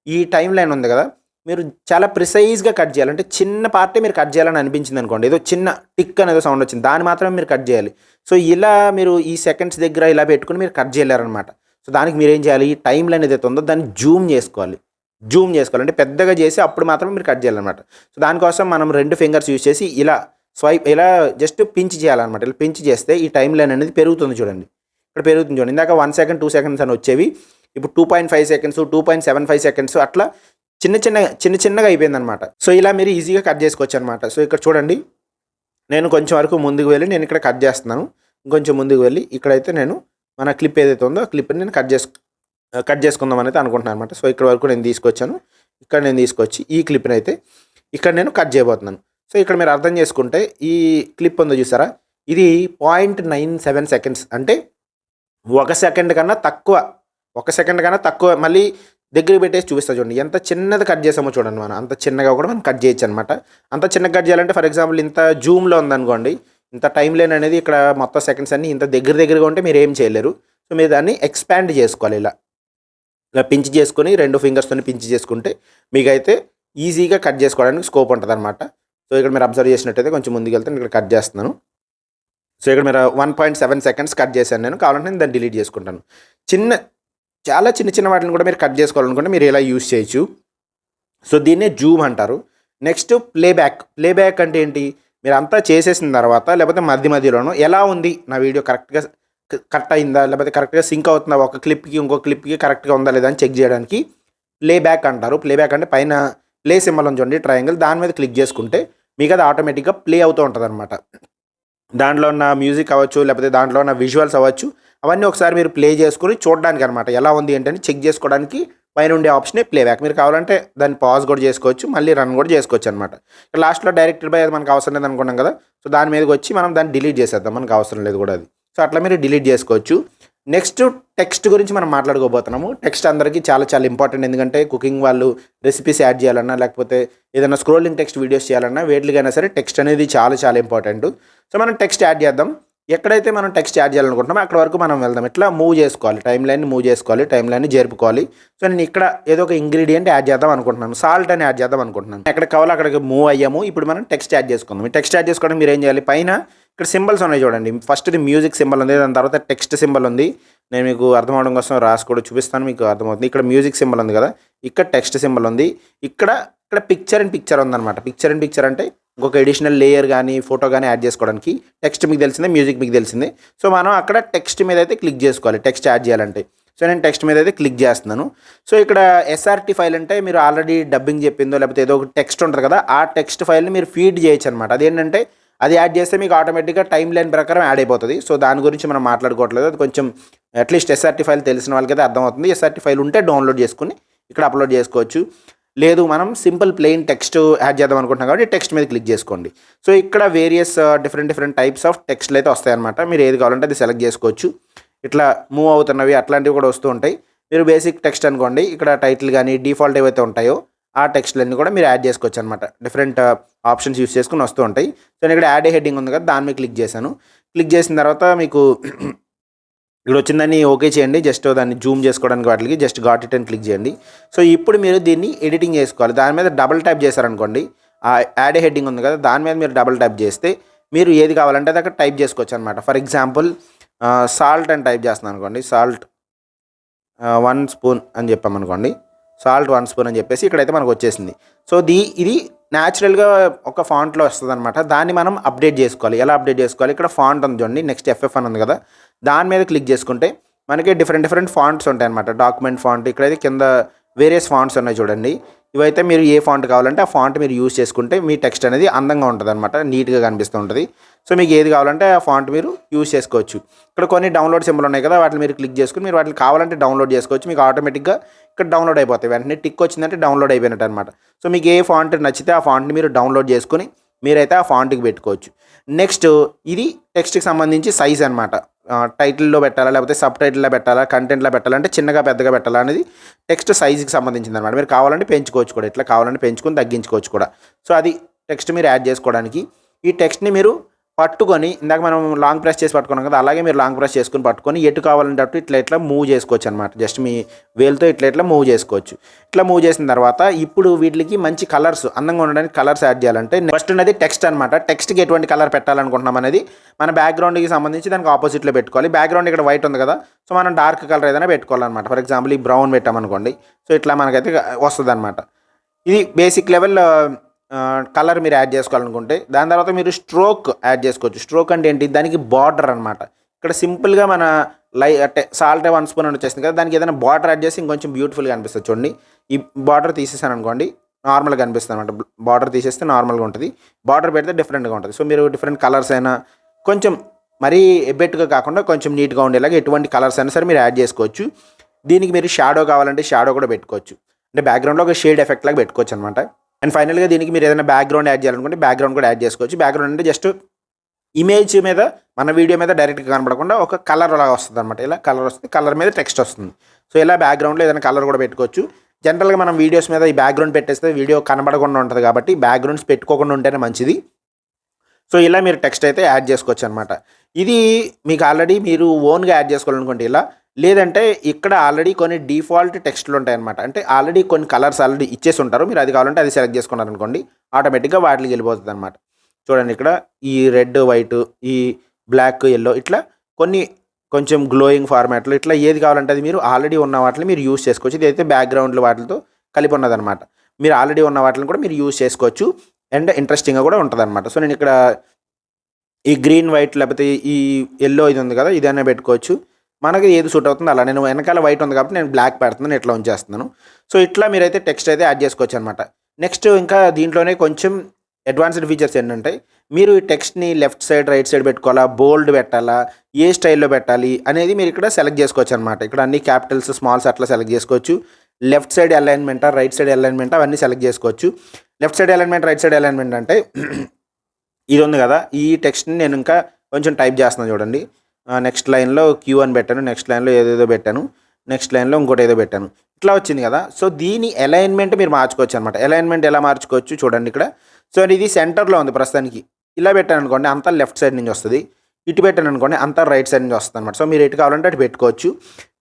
ఈ టైం లైన్ ఉంది కదా, మీరు చాలా ప్రిసైజ్గా కట్ చేయాలి. అంటే చిన్న పార్టే మీరు కట్ చేయాలని అనిపించింది అనుకోండి, ఏదో చిన్న టిక్ అనేది సౌండ్ వచ్చింది, దాన్ని మాత్రమే మీరు కట్ చేయాలి. సో ఇలా మీరు ఈ సెకండ్స్ దగ్గర ఇలా పెట్టుకుని మీరు కట్ చేయలేరనమాట. సో దానికి మీరేం చేయాలి, టైం లైన్ ఏదైతే ఉందో దాన్ని జూమ్ చేసుకోవాలి అంటే పెద్దగా చేసి అప్పుడు మాత్రమే మీరు కట్ చేయాలన్నమాట. సో దానికోసం మనం 2 ఫింగర్స్ యూజ్ చేసి ఇలా ఇలా జస్ట్ పించ్ చేయాలన్నమాట. ఇలా పించ్ చేస్తే ఈ టైం లైన్ అనేది పెరుగుతుంది చూడండి, ఇక్కడ పెరుగుతుంది చూడండి. ఇందాక 1 సెకండ్ 2 సెకండ్స్ అని వచ్చేవి, ఇప్పుడు 2.5 సెకండ్స్ 2.75 సెకండ్స్ అట్లా చిన్నగా అయిపోయిందనమాట. సో ఇలా మీరు ఈజీగా కట్ చేసుకోవచ్చు అనమాట. సో ఇక్కడ చూడండి, నేను కొంచెం వరకు ముందుకు వెళ్ళి నేను ఇక్కడ కట్ చేస్తున్నాను. ఇంకొంచెం ముందుకు వెళ్ళి ఇక్కడైతే నేను మన క్లిప్ ఏదైతే ఉందో ఆ క్లిప్ని నేను కట్ చేసుకుందాం అనేది అనుకుంటున్నాను అనమాట. సో ఇక్కడ వరకు నేను తీసుకొచ్చాను, ఇక్కడ నేను తీసుకొచ్చి ఈ క్లిప్ని అయితే ఇక్కడ నేను కట్ చేయబోతున్నాను. సో ఇక్కడ మీరు అర్థం చేసుకుంటే ఈ క్లిప్ ఉందో చూసారా, ఇది 0.97 సెకండ్స్, అంటే 1 సెకండ్ కన్నా తక్కువ. మళ్ళీ దగ్గరికి పెట్టేసి చూపిస్తా చూడండి, ఎంత చిన్నది కట్ చేసామో చూడండి. మనం అంత చిన్నగా కూడా మనం కట్ చేయొచ్చు అనమాట. అంత చిన్నగా కట్ చేయాలంటే ఫర్ ఎగ్జాంపుల్ ఇంత జూమ్లో ఉందనుకోండి, ఇంత టైం లైన్ అనేది ఇక్కడ మొత్తం సెకండ్స్ అన్ని ఇంత దగ్గరగా ఉంటే మీరు ఏం చేయలేరు. సో మీరు దాన్ని ఎక్స్పాండ్ చేసుకోవాలి, ఇలా పించ్ చేసుకొని 2 ఫింగర్స్తో పించ్ చేసుకుంటే మీకైతే ఈజీగా కట్ చేసుకోవడానికి స్కోప్ ఉంటుంది అనమాట. సో ఇక్కడ మీరు అబ్జర్వ్ చేసినట్టయితే కొంచెం ముందుకు వెళ్తే నేను ఇక్కడ కట్ చేస్తున్నాను. సో ఇక్కడ మీరు 1.7 సెకండ్స్ కట్ చేశాను నేను, కావాలంటే నేను దాన్ని డిలీట్ చేసుకుంటాను. చాలా చిన్న వాటిని కూడా మీరు కట్ చేసుకోవాలనుకుంటే మీరు ఇలా యూజ్ చేయొచ్చు. సో దీన్నే జూమ్ అంటారు. నెక్స్ట్ ప్లేబ్యాక్ అంటే ఏంటి, మీరు అంతా చేసేసిన తర్వాత లేకపోతే మధ్యలోనూ ఎలా ఉంది నా వీడియో కరెక్ట్ అయిందా, లేకపోతే కరెక్ట్గా సింక్ అవుతుందా, ఒక క్లిప్కి ఇంకో క్లిప్కి కరెక్ట్గా ఉందా లేదా అని చెక్ చేయడానికి ప్లేబ్యాక్ అంటారు. ప్లేబ్యాక్ అంటే పైన ప్లే సింబల్ ఉంది చూడండి, ట్రయాంగిల్, దాని మీద క్లిక్ చేసుకుంటే మీకు అది ఆటోమేటిక్గా ప్లే అవుతూ ఉంటుంది అనమాట. దాంట్లో ఉన్న మ్యూజిక్ అవ్వచ్చు, లేకపోతే దాంట్లో ఉన్న విజువల్స్ అవ్వచ్చు, అవన్నీ ఒకసారి మీరు ప్లే చేసుకుని చూడడానికి అనమాట, ఎలా ఉంది ఏంటని చెక్ చేసుకోవడానికి పైన ఉండే ఆప్షనే ప్లేబ్యాక్. మీరు కావాలంటే దాన్ని పాజ్ కూడా చేసుకోవచ్చు, మళ్ళీ రన్ కూడా చేసుకోవచ్చు అనమాట. లాస్ట్లో డైరెక్టెడ్ బై అది మనకు అవసరం లేదు అనుకున్నాం కదా, సో దాని మీదకి వచ్చి మనం దాన్ని డిలీట్ చేసేద్దాం, మనకు అవసరం లేదు కూడా అది. సో అట్లా మీరు డిలీట్ చేసుకోవచ్చు. నెక్స్ట్ టెక్స్ట్ గురించి మనం మాట్లాడుకోబోతున్నాము. టెక్స్ట్ అందరికీ చాలా ఇంపార్టెంట్, ఎందుకంటే కుకింగ్ వాళ్ళు రెసిపీస్ యాడ్ చేయాలన్నా, లేకపోతే ఏదైనా స్క్రోలింగ్ టెక్స్ట్ వీడియోస్ చేయాలన్నా, వేటికైనా సరే టెక్స్ట్ అనేది చాలా ఇంపార్టెంట్. సో మనం టెక్స్ట్ యాడ్ చేద్దాం. ఎక్కడైతే మనం టెక్స్ట్ యాడ్ చేయాలనుకుంటున్నామో అక్కడ వరకు మనం వెళ్దాం. ఇట్లా మూవ్ చేసుకోవాలి, టైం లైన్ని జరుపుకోవాలి. సో నేను ఇక్కడ ఏదో ఒక ఇంగ్రీడియంట్ యాడ్ చేద్దాం అనుకుంటున్నాను, సాల్ట్ అని యాడ్ చేద్దాం అనుకుంటున్నాను. ఎక్కడ కావాలో అక్కడికి మూవ్ అయ్యాము. ఇప్పుడు మనం టెక్స్ట్ యాడ్ చేసుకుందాం. ఈ టెక్స్ట్ యాడ్ చేసుకోవడానికి మీరు ఏం చేయాలి, పైన ఇక్కడ సింబల్స్ ఉన్నాయి చూడండి. ఫస్ట్ది మ్యూజిక్ సింబల్ ఉంది, దాని తర్వాత టెక్స్ట్ సింబల్ ఉంది. నేను మీకు అర్థం అవడం కోసం రాసి కూడా చూపిస్తాను, మీకు అర్థమవుతుంది. ఇక్కడ మ్యూజిక్ సింబల్ ఉంది కదా, ఇక్కడ టెక్స్ట్ సింబల్ ఉంది, ఇక్కడ పిక్చర్ ఉందన్నమాట. పిక్చర్ అంటే ఇంకొక ఎడిషనల్ లేయర్ కానీ ఫోటో కానీ యాడ్ చేసుకోవడానికి. టెక్స్ట్ మీకు తెలిసిందే, మ్యూజిక్ మీకు తెలిసిందే. సో మనం అక్కడ టెక్స్ట్ మీద అయితే క్లిక్ చేసుకోవాలి టెక్స్ట్ యాడ్ చేయాలంటే. సో నేను టెక్స్ట్ మీద అయితే క్లిక్ చేస్తున్నాను. సో ఇక్కడ ఎస్ఆర్టీ ఫైల్ అంటే మీరు ఆల్రెడీ డబ్బింగ్ చెప్పిందో లేకపోతే ఏదో ఒక టెక్స్ట్ ఉంటుంది కదా, ఆ టెక్స్ట్ ఫైల్ని మీరు ఫీడ్ చేయొచ్చు అనమాట. అదేంటంటే అది యాడ్ చేస్తే మీకు ఆటోమేటిక్గా టైం లైన్ ప్రకారం యాడ్ అయిపోతుంది. సో దాని గురించి మనం మాట్లాడుకోవట్లేదు, అది కొంచెం అట్లీస్ట్ ఎస్ఆర్టీ ఫైల్ తెలిసిన వాళ్ళకైతే అర్థమవుతుంది. ఎస్ఆర్టీ ఫైల్ ఉంటే డౌన్లోడ్ చేసుకుని ఇక్కడ అప్లోడ్ చేసుకోవచ్చు. లేదు మనం సింపుల్ ప్లెయిన్ టెక్స్ట్ యాడ్ చేద్దాం అనుకుంటున్నాం కాబట్టి టెక్స్ట్ మీద క్లిక్ చేసుకోండి. సో ఇక్కడ వేరియస్ డిఫరెంట్ టైప్స్ ఆఫ్ టెక్స్ట్లు అయితే వస్తాయన్నమాట. మీరు ఏది కావాలంటే అది సెలెక్ట్ చేసుకోవచ్చు. ఇట్లా మూవ్ అవుతున్నవి అట్లాంటివి కూడా వస్తూ ఉంటాయి. మీరు బేసిక్ టెక్స్ట్ అనుకోండి, ఇక్కడ టైటిల్ కానీ డిఫాల్ట్ ఏవైతే ఉంటాయో ఆ టెక్స్ట్లన్నీ కూడా మీరు యాడ్ చేసుకోవచ్చు అనమాట. డిఫరెంట్ ఆప్షన్స్ యూస్ చేసుకుని వస్తూ ఉంటాయి. సో నేను ఇక్కడ యాడ్ హెడ్డింగ్ ఉంది కదా, దాని మీద క్లిక్ చేశాను. క్లిక్ చేసిన తర్వాత మీకు ఇక్కడ వచ్చిందని ఓకే చేయండి. జస్ట్ దాన్ని జూమ్ చేసుకోవడానికి వాటికి జస్ట్ గాట్ ఇట్ అని క్లిక్ చేయండి. సో ఇప్పుడు మీరు దీన్ని ఎడిటింగ్ చేసుకోవాలి. దాని మీద డబుల్ ట్యాప్ చేశారనుకోండి, ఆ యాడ్ హెడ్డింగ్ ఉంది కదా, దాని మీద మీరు డబుల్ ట్యాప్ చేస్తే మీరు ఏది కావాలంటే అది అక్కడ టైప్ చేసుకోవచ్చు అనమాట. ఫర్ ఎగ్జాంపుల్ సాల్ట్ అని టైప్ చేస్తున్నాను అనుకోండి, సాల్ట్ 1 స్పూన్ అని చెప్పామనుకోండి, సాల్ట్ 1 స్పూన్ అని చెప్పేసి ఇక్కడైతే మనకు వచ్చేసింది. సో ఇది న్యాచురల్గా ఒక ఫాంట్లో వస్తుంది అనమాట. దాన్ని మనం అప్డేట్ చేసుకోవాలి. ఎలా అప్డేట్ చేసుకోవాలి, ఇక్కడ ఫాంట్ ఉంది చూడండి, నెక్స్ట్ ఎఫ్ఎఫ్ అని ఉంది కదా, దాని మీద క్లిక్ చేసుకుంటే మనకి డిఫరెంట్ ఫాంట్స్ ఉంటాయి అనమాట. డాక్యుమెంట్ ఫాంట్, ఇక్కడైతే కింద వేరియస్ ఫాంట్స్ ఉన్నాయి చూడండి. ఇవైతే మీరు ఏ ఫాంట్ కావాలంటే ఆ ఫాంట్ మీరు యూజ్ చేసుకుంటే మీ టెక్స్ట్ అనేది అందంగా ఉంటుంది అనమాట, నీట్గా కనిపిస్తూ ఉంటుంది. సో మీకు ఏది కావాలంటే ఆ ఫాంట్ మీరు యూజ్ చేసుకోవచ్చు. ఇక్కడ కొన్ని డౌన్లోడ్ సింబల్ ఉన్నాయి కదా, వాటిని మీరు క్లిక్ చేసుకుని మీరు వాటిని కావాలంటే డౌన్లోడ్ చేసుకోవచ్చు. మీకు ఆటోమేటిక్గా ఇక్కడ డౌన్లోడ్ అయిపోతాయి. వెంటనే టిక్ వచ్చిందంటే డౌన్లోడ్ అయిపోయినట్టు అనమాట. సో మీకు ఏ ఫాంట్ నచ్చితే ఆ ఫాంట్ని మీరు డౌన్లోడ్ చేసుకుని మీరైతే ఆ ఫాంట్కి పెట్టుకోవచ్చు. నెక్స్ట్ ఇది టెక్స్ట్కి సంబంధించి సైజ్ అనమాట. టైటిల్లో పెట్టాలా, లేకపోతే సబ్ టైటిల్లో పెట్టాలా, కంటెంట్లో పెట్టాలంటే చిన్నగా పెద్దగా పెట్టాలా అనేది టెక్స్ట్ సైజ్కి సంబంధించింది అనమాట. మీరు కావాలంటే పెంచుకోవచ్చు కూడా, ఇట్లా కావాలంటే పెంచుకొని తగ్గించుకోవచ్చు కూడా. సో అది టెక్స్ట్ మీరు యాడ్ చేసుకోవడానికి. ఈ టెక్స్ట్ని మీరు పట్టుకొని ఇందాక మనం లాంగ్ ప్రెస్ చేసి పట్టుకున్నాం కదా, అలాగే మీరు లాంగ్ ప్రెస్ చేసుకొని పట్టుకొని ఎటు కావాలంటే అటు ఇట్లా మూవ్ చేసుకోవచ్చు అనమాట. జస్ట్ మీ వేలుతో ఇట్లా మూవ్ చేసుకోవచ్చు. ఇట్లా మూవ్ చేసిన తర్వాత ఇప్పుడు వీటికి మంచి కలర్స్, అందంగా ఉండడానికి కలర్స్ యాడ్ చేయాలంటే ఫస్ట్ ఉన్నది టెక్స్ట్ అనమాట. టెక్స్ట్కి ఎటువంటి కలర్ పెట్టాలనుకుంటున్నాం అనేది మన బ్యాక్గ్రౌండ్కి సంబంధించి దానికి ఆపోజిట్లో పెట్టుకోవాలి. బ్యాక్గ్రౌండ్ ఇక్కడ వైట్ ఉంది కదా, సో మనం డార్క్ కలర్ ఏదైనా పెట్టుకోవాలన్నమాట. ఫర్ ఎగ్జాంపుల్ ఈ బ్రౌన్ పెట్టామనుకోండి, సో ఇట్లా మనకైతే వస్తుంది అనమాట. ఇది బేసిక్ లెవెల్ కలర్ మీరు యాడ్ చేసుకోవాలనుకుంటే. దాని తర్వాత మీరు స్ట్రోక్ యాడ్ చేసుకోవచ్చు. స్ట్రోక్ అంటే ఏంటి, దానికి బార్డర్ అనమాట. ఇక్కడ సింపుల్గా మన అంటే సాల్ట్ 1 స్పూన్ అని వచ్చేసింది కదా, దానికి ఏదైనా బార్డర్ యాడ్ చేసి ఇంకొంచెం బ్యూటిఫుల్గా అనిపిస్తుంది. చూడండి, ఈ బార్డర్ తీసేసాను అనుకోండి, నార్మల్గా అనిపిస్తుంది అనమాట. బార్డర్ తీసేస్తే నార్మల్గా ఉంటుంది, బార్డర్ పెడితే డిఫరెంట్గా ఉంటుంది. సో మీరు డిఫరెంట్ కలర్స్ అయినా కొంచెం మరీ ఎబ్బెట్టుగా కాకుండా కొంచెం నీట్గా ఉండేలాగా ఎటువంటి కలర్స్ అయినా సరే మీరు యాడ్ చేసుకోవచ్చు. దీనికి మీరు షాడో కావాలంటే షాడో కూడా పెట్టుకోవచ్చు, అంటే బ్యాక్గ్రౌండ్లో ఒక షేడ్ ఎఫెక్ట్ లాగా పెట్టుకోవచ్చు అనమాట. అండ్ ఫైనల్గా దీనికి మీరు ఏదైనా బ్యాక్గ్రౌండ్ యాడ్ చేయాలనుకుంటే బ్యాక్గ్రౌండ్ కూడా యాడ్ చేసుకోవచ్చు. బ్యాక్గ్రౌండ్ అంటే జస్ట్ ఇమేజ్ మీద, మన వీడియో మీద డైరెక్ట్గా కనపడకుండా ఒక కలర్ లాగా వస్తుంది అనమాట. ఇలా కలర్ వస్తుంది, కలర్ మీద టెక్స్ట్ వస్తుంది. సో ఇలా బ్యాక్గ్రౌండ్లో ఏదైనా కలర్ కూడా పెట్టుకోవచ్చు. జనరల్గా మనం వీడియోస్ మీద ఈ బ్యాక్గ్రౌండ్ పెట్టేస్తే వీడియో కనబడకుండా ఉంటుంది కాబట్టి బ్యాక్గ్రౌండ్స్ పెట్టుకోకుండా ఉంటేనే మంచిది. సో ఇలా మీరు టెక్స్ట్ అయితే యాడ్ చేసుకోవచ్చు అనమాట. ఇది మీకు ఆల్రెడీ మీరు ఓన్గా యాడ్ చేసుకోవాలనుకుంటే ఇలా, లేదంటే ఇక్కడ ఆల్రెడీ కొన్ని డిఫాల్ట్ టెక్స్ట్లు ఉంటాయన్నమాట. అంటే ఆల్రెడీ కొన్ని కలర్స్ ఆల్రెడీ ఇచ్చేసి ఉంటారు, మీరు అది కావాలంటే అది సెలెక్ట్ చేసుకున్నారనుకోండి, ఆటోమేటిక్గా వాటికి వెళ్ళిపోతుంది అనమాట. చూడండి, ఇక్కడ ఈ రెడ్, వైట్, ఈ బ్లాక్, ఎల్లో ఇట్లా కొన్ని కొంచెం గ్లోయింగ్ ఫార్మాట్లో ఇట్లా ఏది కావాలంటే అది మీరు ఆల్రెడీ ఉన్న వాటిని మీరు యూస్ చేసుకోవచ్చు. ఇది అయితే బ్యాక్గ్రౌండ్లో వాటితో కలిపి ఉన్నదనమాట. మీరు ఆల్రెడీ ఉన్న వాటిని కూడా మీరు యూస్ చేసుకోవచ్చు అండ్ ఇంట్రెస్టింగ్గా కూడా ఉంటుంది అనమాట. సో నేను ఇక్కడ ఈ గ్రీన్, వైట్ లేకపోతే ఈ ఎల్లో ఇది ఉంది కదా, ఇదైనా పెట్టుకోవచ్చు. మనకి ఏది సూట్ అవుతుందో అలా. నేను వెనకాల వైట్ ఉంది కాబట్టి నేను బ్లాక్ పెడుతున్నాను, ఇట్లా ఉంచేస్తున్నాను. సో ఇట్లా మీరైతే టెక్స్ట్ అయితే యాడ్ చేసుకోవచ్చు అనమాట. నెక్స్ట్ ఇంకా దీంట్లోనే కొంచెం అడ్వాన్స్డ్ ఫీచర్స్ ఏంటంటే, మీరు ఈ టెక్స్ట్ని లెఫ్ట్ సైడ్, రైట్ సైడ్ పెట్టుకోవాలా, బోల్డ్ పెట్టాలా, ఏ స్టైల్లో పెట్టాలి అనేది మీరు ఇక్కడ సెలెక్ట్ చేసుకోవచ్చు అనమాట. ఇక్కడ అన్ని క్యాపిటల్స్, స్మాల్స్ అట్లా సెలెక్ట్ చేసుకోవచ్చు. లెఫ్ట్ సైడ్ అలైన్మెంటా, రైట్ సైడ్ అలైన్మెంటా అవన్నీ సెలెక్ట్ చేసుకోవచ్చు. Left side alignment, right side alignment అంటే ఇది ఉంది కదా, ఈ టెక్స్ట్ని నేను ఇంకా కొంచెం టైప్ చేస్తున్నాను చూడండి. నెక్స్ట్ లైన్లో క్యూ అని పెట్టాను, నెక్స్ట్ లైన్లో ఏదేదో పెట్టాను, నెక్స్ట్ లైన్లో ఇంకోటి ఏదో పెట్టాను, ఇట్లా వచ్చింది కదా. సో దీని అలైన్మెంట్ మీరు మార్చుకోవచ్చు అనమాట. అలైన్మెంట్ ఎలా మార్చుకోవచ్చు చూడండి ఇక్కడ. సో ఇది సెంటర్లో ఉంది ప్రస్తుతానికి. ఇలా పెట్టాను అనుకోండి, అంతా లెఫ్ట్ సైడ్ నుంచి వస్తుంది. ఇటు పెట్టాను అనుకోండి, అంతా రైట్ సైడ్ నుంచి వస్తుంది అనమాట. సో మీరు ఎటు కావాలంటే అటు పెట్టుకోవచ్చు.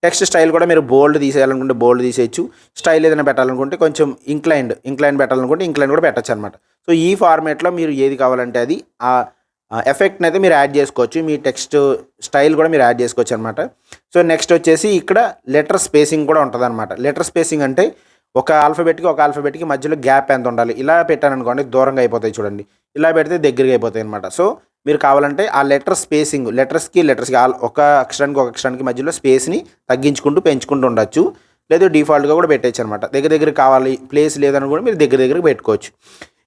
టెక్స్ట్ స్టైల్ కూడా మీరు బోల్డ్ తీసేయాలనుకుంటే బోల్డ్ తీసేయచ్చు. స్టైల్ ఏదైనా పెట్టాలనుకుంటే కొంచెం ఇంక్లైన్ పెట్టాలనుకుంటే ఇంక్లైన్ కూడా పెట్టచ్చు అనమాట. సో ఈ ఫార్మేట్లో మీరు ఏది కావాలంటే అది ఆ ఎఫెక్ట్ని అయితే మీరు యాడ్ చేసుకోవచ్చు. మీ టెక్స్ట్ స్టైల్ కూడా మీరు యాడ్ చేసుకోవచ్చు అనమాట. సో నెక్స్ట్ వచ్చేసి ఇక్కడ లెటర్ స్పేసింగ్ కూడా ఉంటుంది అనమాట. లెటర్ స్పేసింగ్ అంటే ఒక ఆల్ఫాబెట్కి మధ్యలో గ్యాప్ ఎంత ఉండాలి. ఇలా పెట్టాను అనుకోండి, దూరంగా అయిపోతాయి చూడండి. ఇలా పెడితే దగ్గరగా అయిపోతాయి అనమాట. సో మీరు కావాలంటే ఆ లెటర్ స్పేసింగ్, లెటర్స్కి ఒక అక్షరానికి మధ్యలో స్పేస్ని తగ్గించుకుంటూ పెంచుకుంటూ ఉండొచ్చు. లేదు డిఫాల్ట్గా కూడా పెట్టచ్చు అనమాట. దగ్గర కావాలి, ప్లేస్ లేదని కూడా మీరు దగ్గరికి పెట్టుకోవచ్చు.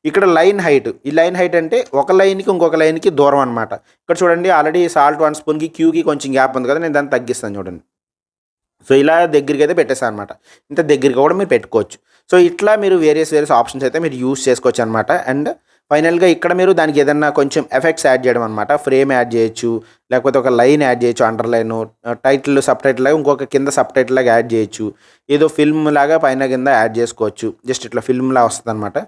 ఇక్కడ లైన్ హైట్, ఈ లైన్ హైట్ అంటే ఒక లైన్కి ఇంకొక లైన్కి దూరం అనమాట. ఇక్కడ చూడండి, ఆల్రెడీ సాల్ట్ 1 స్పూన్కి క్యూకి కొంచెం గ్యాప్ ఉంది కదా, నేను దాన్ని తగ్గిస్తాను చూడండి. సో ఇలా దగ్గరికి అయితే పెట్టేస్తాను అనమాట. ఇంత దగ్గరగా కూడా మీరు పెట్టుకోవచ్చు. సో ఇట్లా మీరు వేరియస్ ఆప్షన్స్ అయితే మీరు యూస్ చేసుకోవచ్చు అనమాట. అండ్ ఫైనల్గా ఇక్కడ మీరు దానికి ఏదన్నా కొంచెం ఎఫెక్ట్స్ యాడ్ చేయడం అనమాట. ఫ్రేమ్ యాడ్ చేయొచ్చు, లేకపోతే ఒక లైన్ యాడ్ చేయొచ్చు, అండర్లైన్, టైటిల్, సబ్ టైటిల్ లాగా ఇంకొక కింద సబ్ టైటిల్ లాగా యాడ్ చేయొచ్చు. ఏదో ఫిల్మ్ లాగా పైన కింద యాడ్ చేసుకోవచ్చు. జస్ట్ ఇట్లా ఫిల్మ్ లాగా వస్తుంది అనమాట.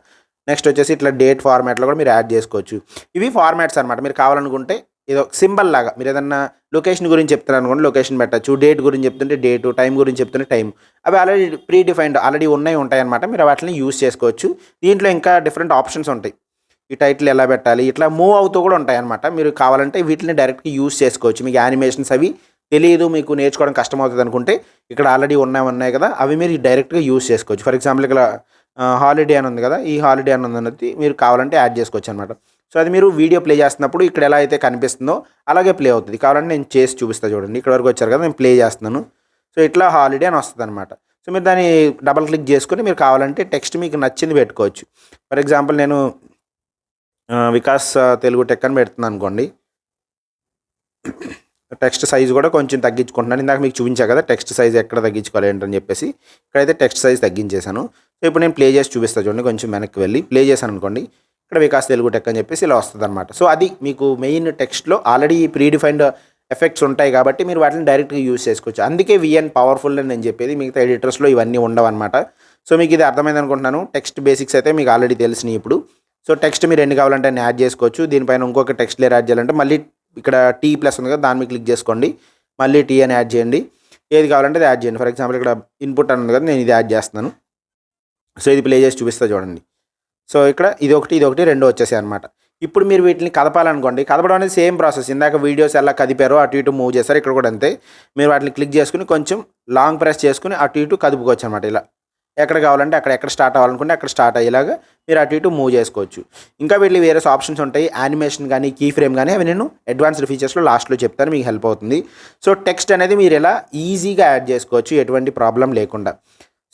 నెక్స్ట్ వచ్చేసి ఇట్లా డేట్ ఫార్మాట్లో కూడా మీరు యాడ్ చేసుకోవచ్చు. ఇవి ఫార్మాట్స్ అనమాట. మీరు కావాలనుకుంటే ఏదో సింబల్ లాగా మీరు ఏదన్నా లొకేషన్ గురించి చెప్తున్నారు అనుకోండి, లొకేషన్ పెట్టచ్చు. డేట్ గురించి చెప్తుంటే డేటు, టైం గురించి చెప్తుంటే టైం. అవి ఆల్రెడీ ప్రీ డిఫైన్డ్ ఆల్రెడీ ఉంటాయి అనమాట. మీరు వాటిని యూస్ చేసుకోవచ్చు. దీంట్లో ఇంకా డిఫరెంట్ ఆప్షన్స్ ఉంటాయి. ఈ టైటిల్ ఎలా పెట్టాలి, ఇట్లా మూవ్ అవుతూ కూడా ఉంటాయి అనమాట. మీరు కావాలంటే వీటిని డైరెక్ట్గా యూస్ చేసుకోవచ్చు. మీకు యానిమేషన్స్ అవి తెలియదు, మీకు నేర్చుకోవడం కష్టమవుతుంది అనుకుంటే ఇక్కడ ఆల్రెడీ ఉన్నాయి కదా, అవి మీరు డైరెక్ట్గా యూస్ చేసుకోవచ్చు. ఫర్ ఎగ్జాంపుల్ ఇక్కడ హాలిడే అని ఉంది కదా, ఈ హాలిడే అని ఉన్నది మీరు కావాలంటే యాడ్ చేసుకోవచ్చు అనమాట. సో అది మీరు వీడియో ప్లే చేస్తున్నప్పుడు ఇక్కడ ఎలా అయితే కనిపిస్తుందో అలాగే ప్లే అవుతుంది. కావాలంటే నేను చేసి చూపిస్తాను చూడండి. ఇక్కడ వరకు వచ్చారు కదా, నేను ప్లే చేస్తున్నాను. సో ఇట్లా హాలిడే అని వస్తుంది అనమాట. సో మీరు దాన్ని డబల్ క్లిక్ చేసుకొని మీరు కావాలంటే టెక్స్ట్ మీకు నచ్చింది పెట్టుకోవచ్చు. ఫర్ ఎగ్జాంపుల్ నేను వికాస్ తెలుగు టెక్ అని పెడుతున్నాను అనుకోండి. టెక్స్ట్ సైజ్ కూడా కొంచెం తగ్గించుకుంటున్నాను. ఇందాక మీకు చూపించా కదా టెక్స్ట్ సైజ్ ఎక్కడ తగ్గించుకోవాలి ఏంటని చెప్పేసి. ఇక్కడైతే టెక్స్ట్ సైజ్ తగ్గించేశాను. సో ఇప్పుడు నేను ప్లే చేసి చూపిస్తాను చూడండి. కొంచెం వెనక్కి వెళ్ళి ప్లే చేశాను అనుకోండి, ఇక్కడ వికాస్ తెలుగు టెక్ అని చెప్పేసి ఇలా వస్తుంది అనమాట. సో అది మీకు మెయిన్ టెక్స్ట్లో ఆల్రెడీ ప్రీ డిఫైన్డ్ ఎఫెక్ట్స్ ఉంటాయి కాబట్టి మీరు వాటిని డైరెక్ట్గా యూస్ చేసుకోవచ్చు. అందుకే విఎన్ పవర్ఫుల్ అని నేను చెప్పేది. మిగతా ఎడిటర్స్లో ఇవన్నీ ఉండవు అనమాట. సో మీకు ఇది అర్థమైంది అనుకుంటున్నాను. టెక్స్ట్ బేసిక్స్ అయితే మీకు ఆల్రెడీ తెలిసినాయి. ఇప్పుడు సో టెక్స్ట్ మీరు ఎన్ని కావాలంటే అన్ని యాడ్ చేసుకోవచ్చు. దీనిపైన ఇంకొక టెక్స్ట్ లేయర్ యాడ్ చేయాలంటే మళ్ళీ ఇక్కడ టీ ప్లస్ ఉంది కదా, దాని మీద క్లిక్ చేసుకోండి. మళ్ళీ టీ అని యాడ్ చేయండి. ఏది కావాలంటే అది యాడ్ చేయండి. ఫర్ ఎగ్జాంపుల్ ఇక్కడ ఇన్పుట్ అని ఉంది కదా, నేను ఇది యాడ్ చేస్తున్నాను. సో ఇది ప్లే చేసి చూపిస్తా చూడండి. సో ఇక్కడ ఇది ఒకటి 2 వచ్చేసాయి అనమాట. ఇప్పుడు మీరు వీటిని కదపాలనుకోండి, కదపడం అనేది సేమ్ ప్రాసెస్. ఇందాక వీడియోస్ ఎలా కదిపారో అటు ఇటు మూవ్ చేస్తారు, ఇక్కడ కూడా అంతే. మీరు వాటిని క్లిక్ చేసుకుని కొంచెం లాంగ్ ప్రెస్ చేసుకుని అటు ఇటు కదుపుకోవచ్చు అనమాట. ఇలా ఎక్కడ కావాలంటే ఎక్కడ స్టార్ట్ అవ్వాలనుకుంటే అక్కడ స్టార్ట్ అయ్యేలాగా మీరు అటు ఇటు మూవ్ చేసుకోవచ్చు. ఇంకా వీటిలో వేరే ఆప్షన్స్ ఉంటాయి, యానిమేషన్ కానీ కీ ఫ్రేమ్ కానీ, అవి నేను అడ్వాన్స్డ్ ఫీచర్స్లో లాస్ట్లో చెప్తాను, మీకు హెల్ప్ అవుతుంది. సో టెక్స్ట్ అనేది మీరు ఎలా ఈజీగా యాడ్ చేసుకోవచ్చు ఎటువంటి ప్రాబ్లం లేకుండా.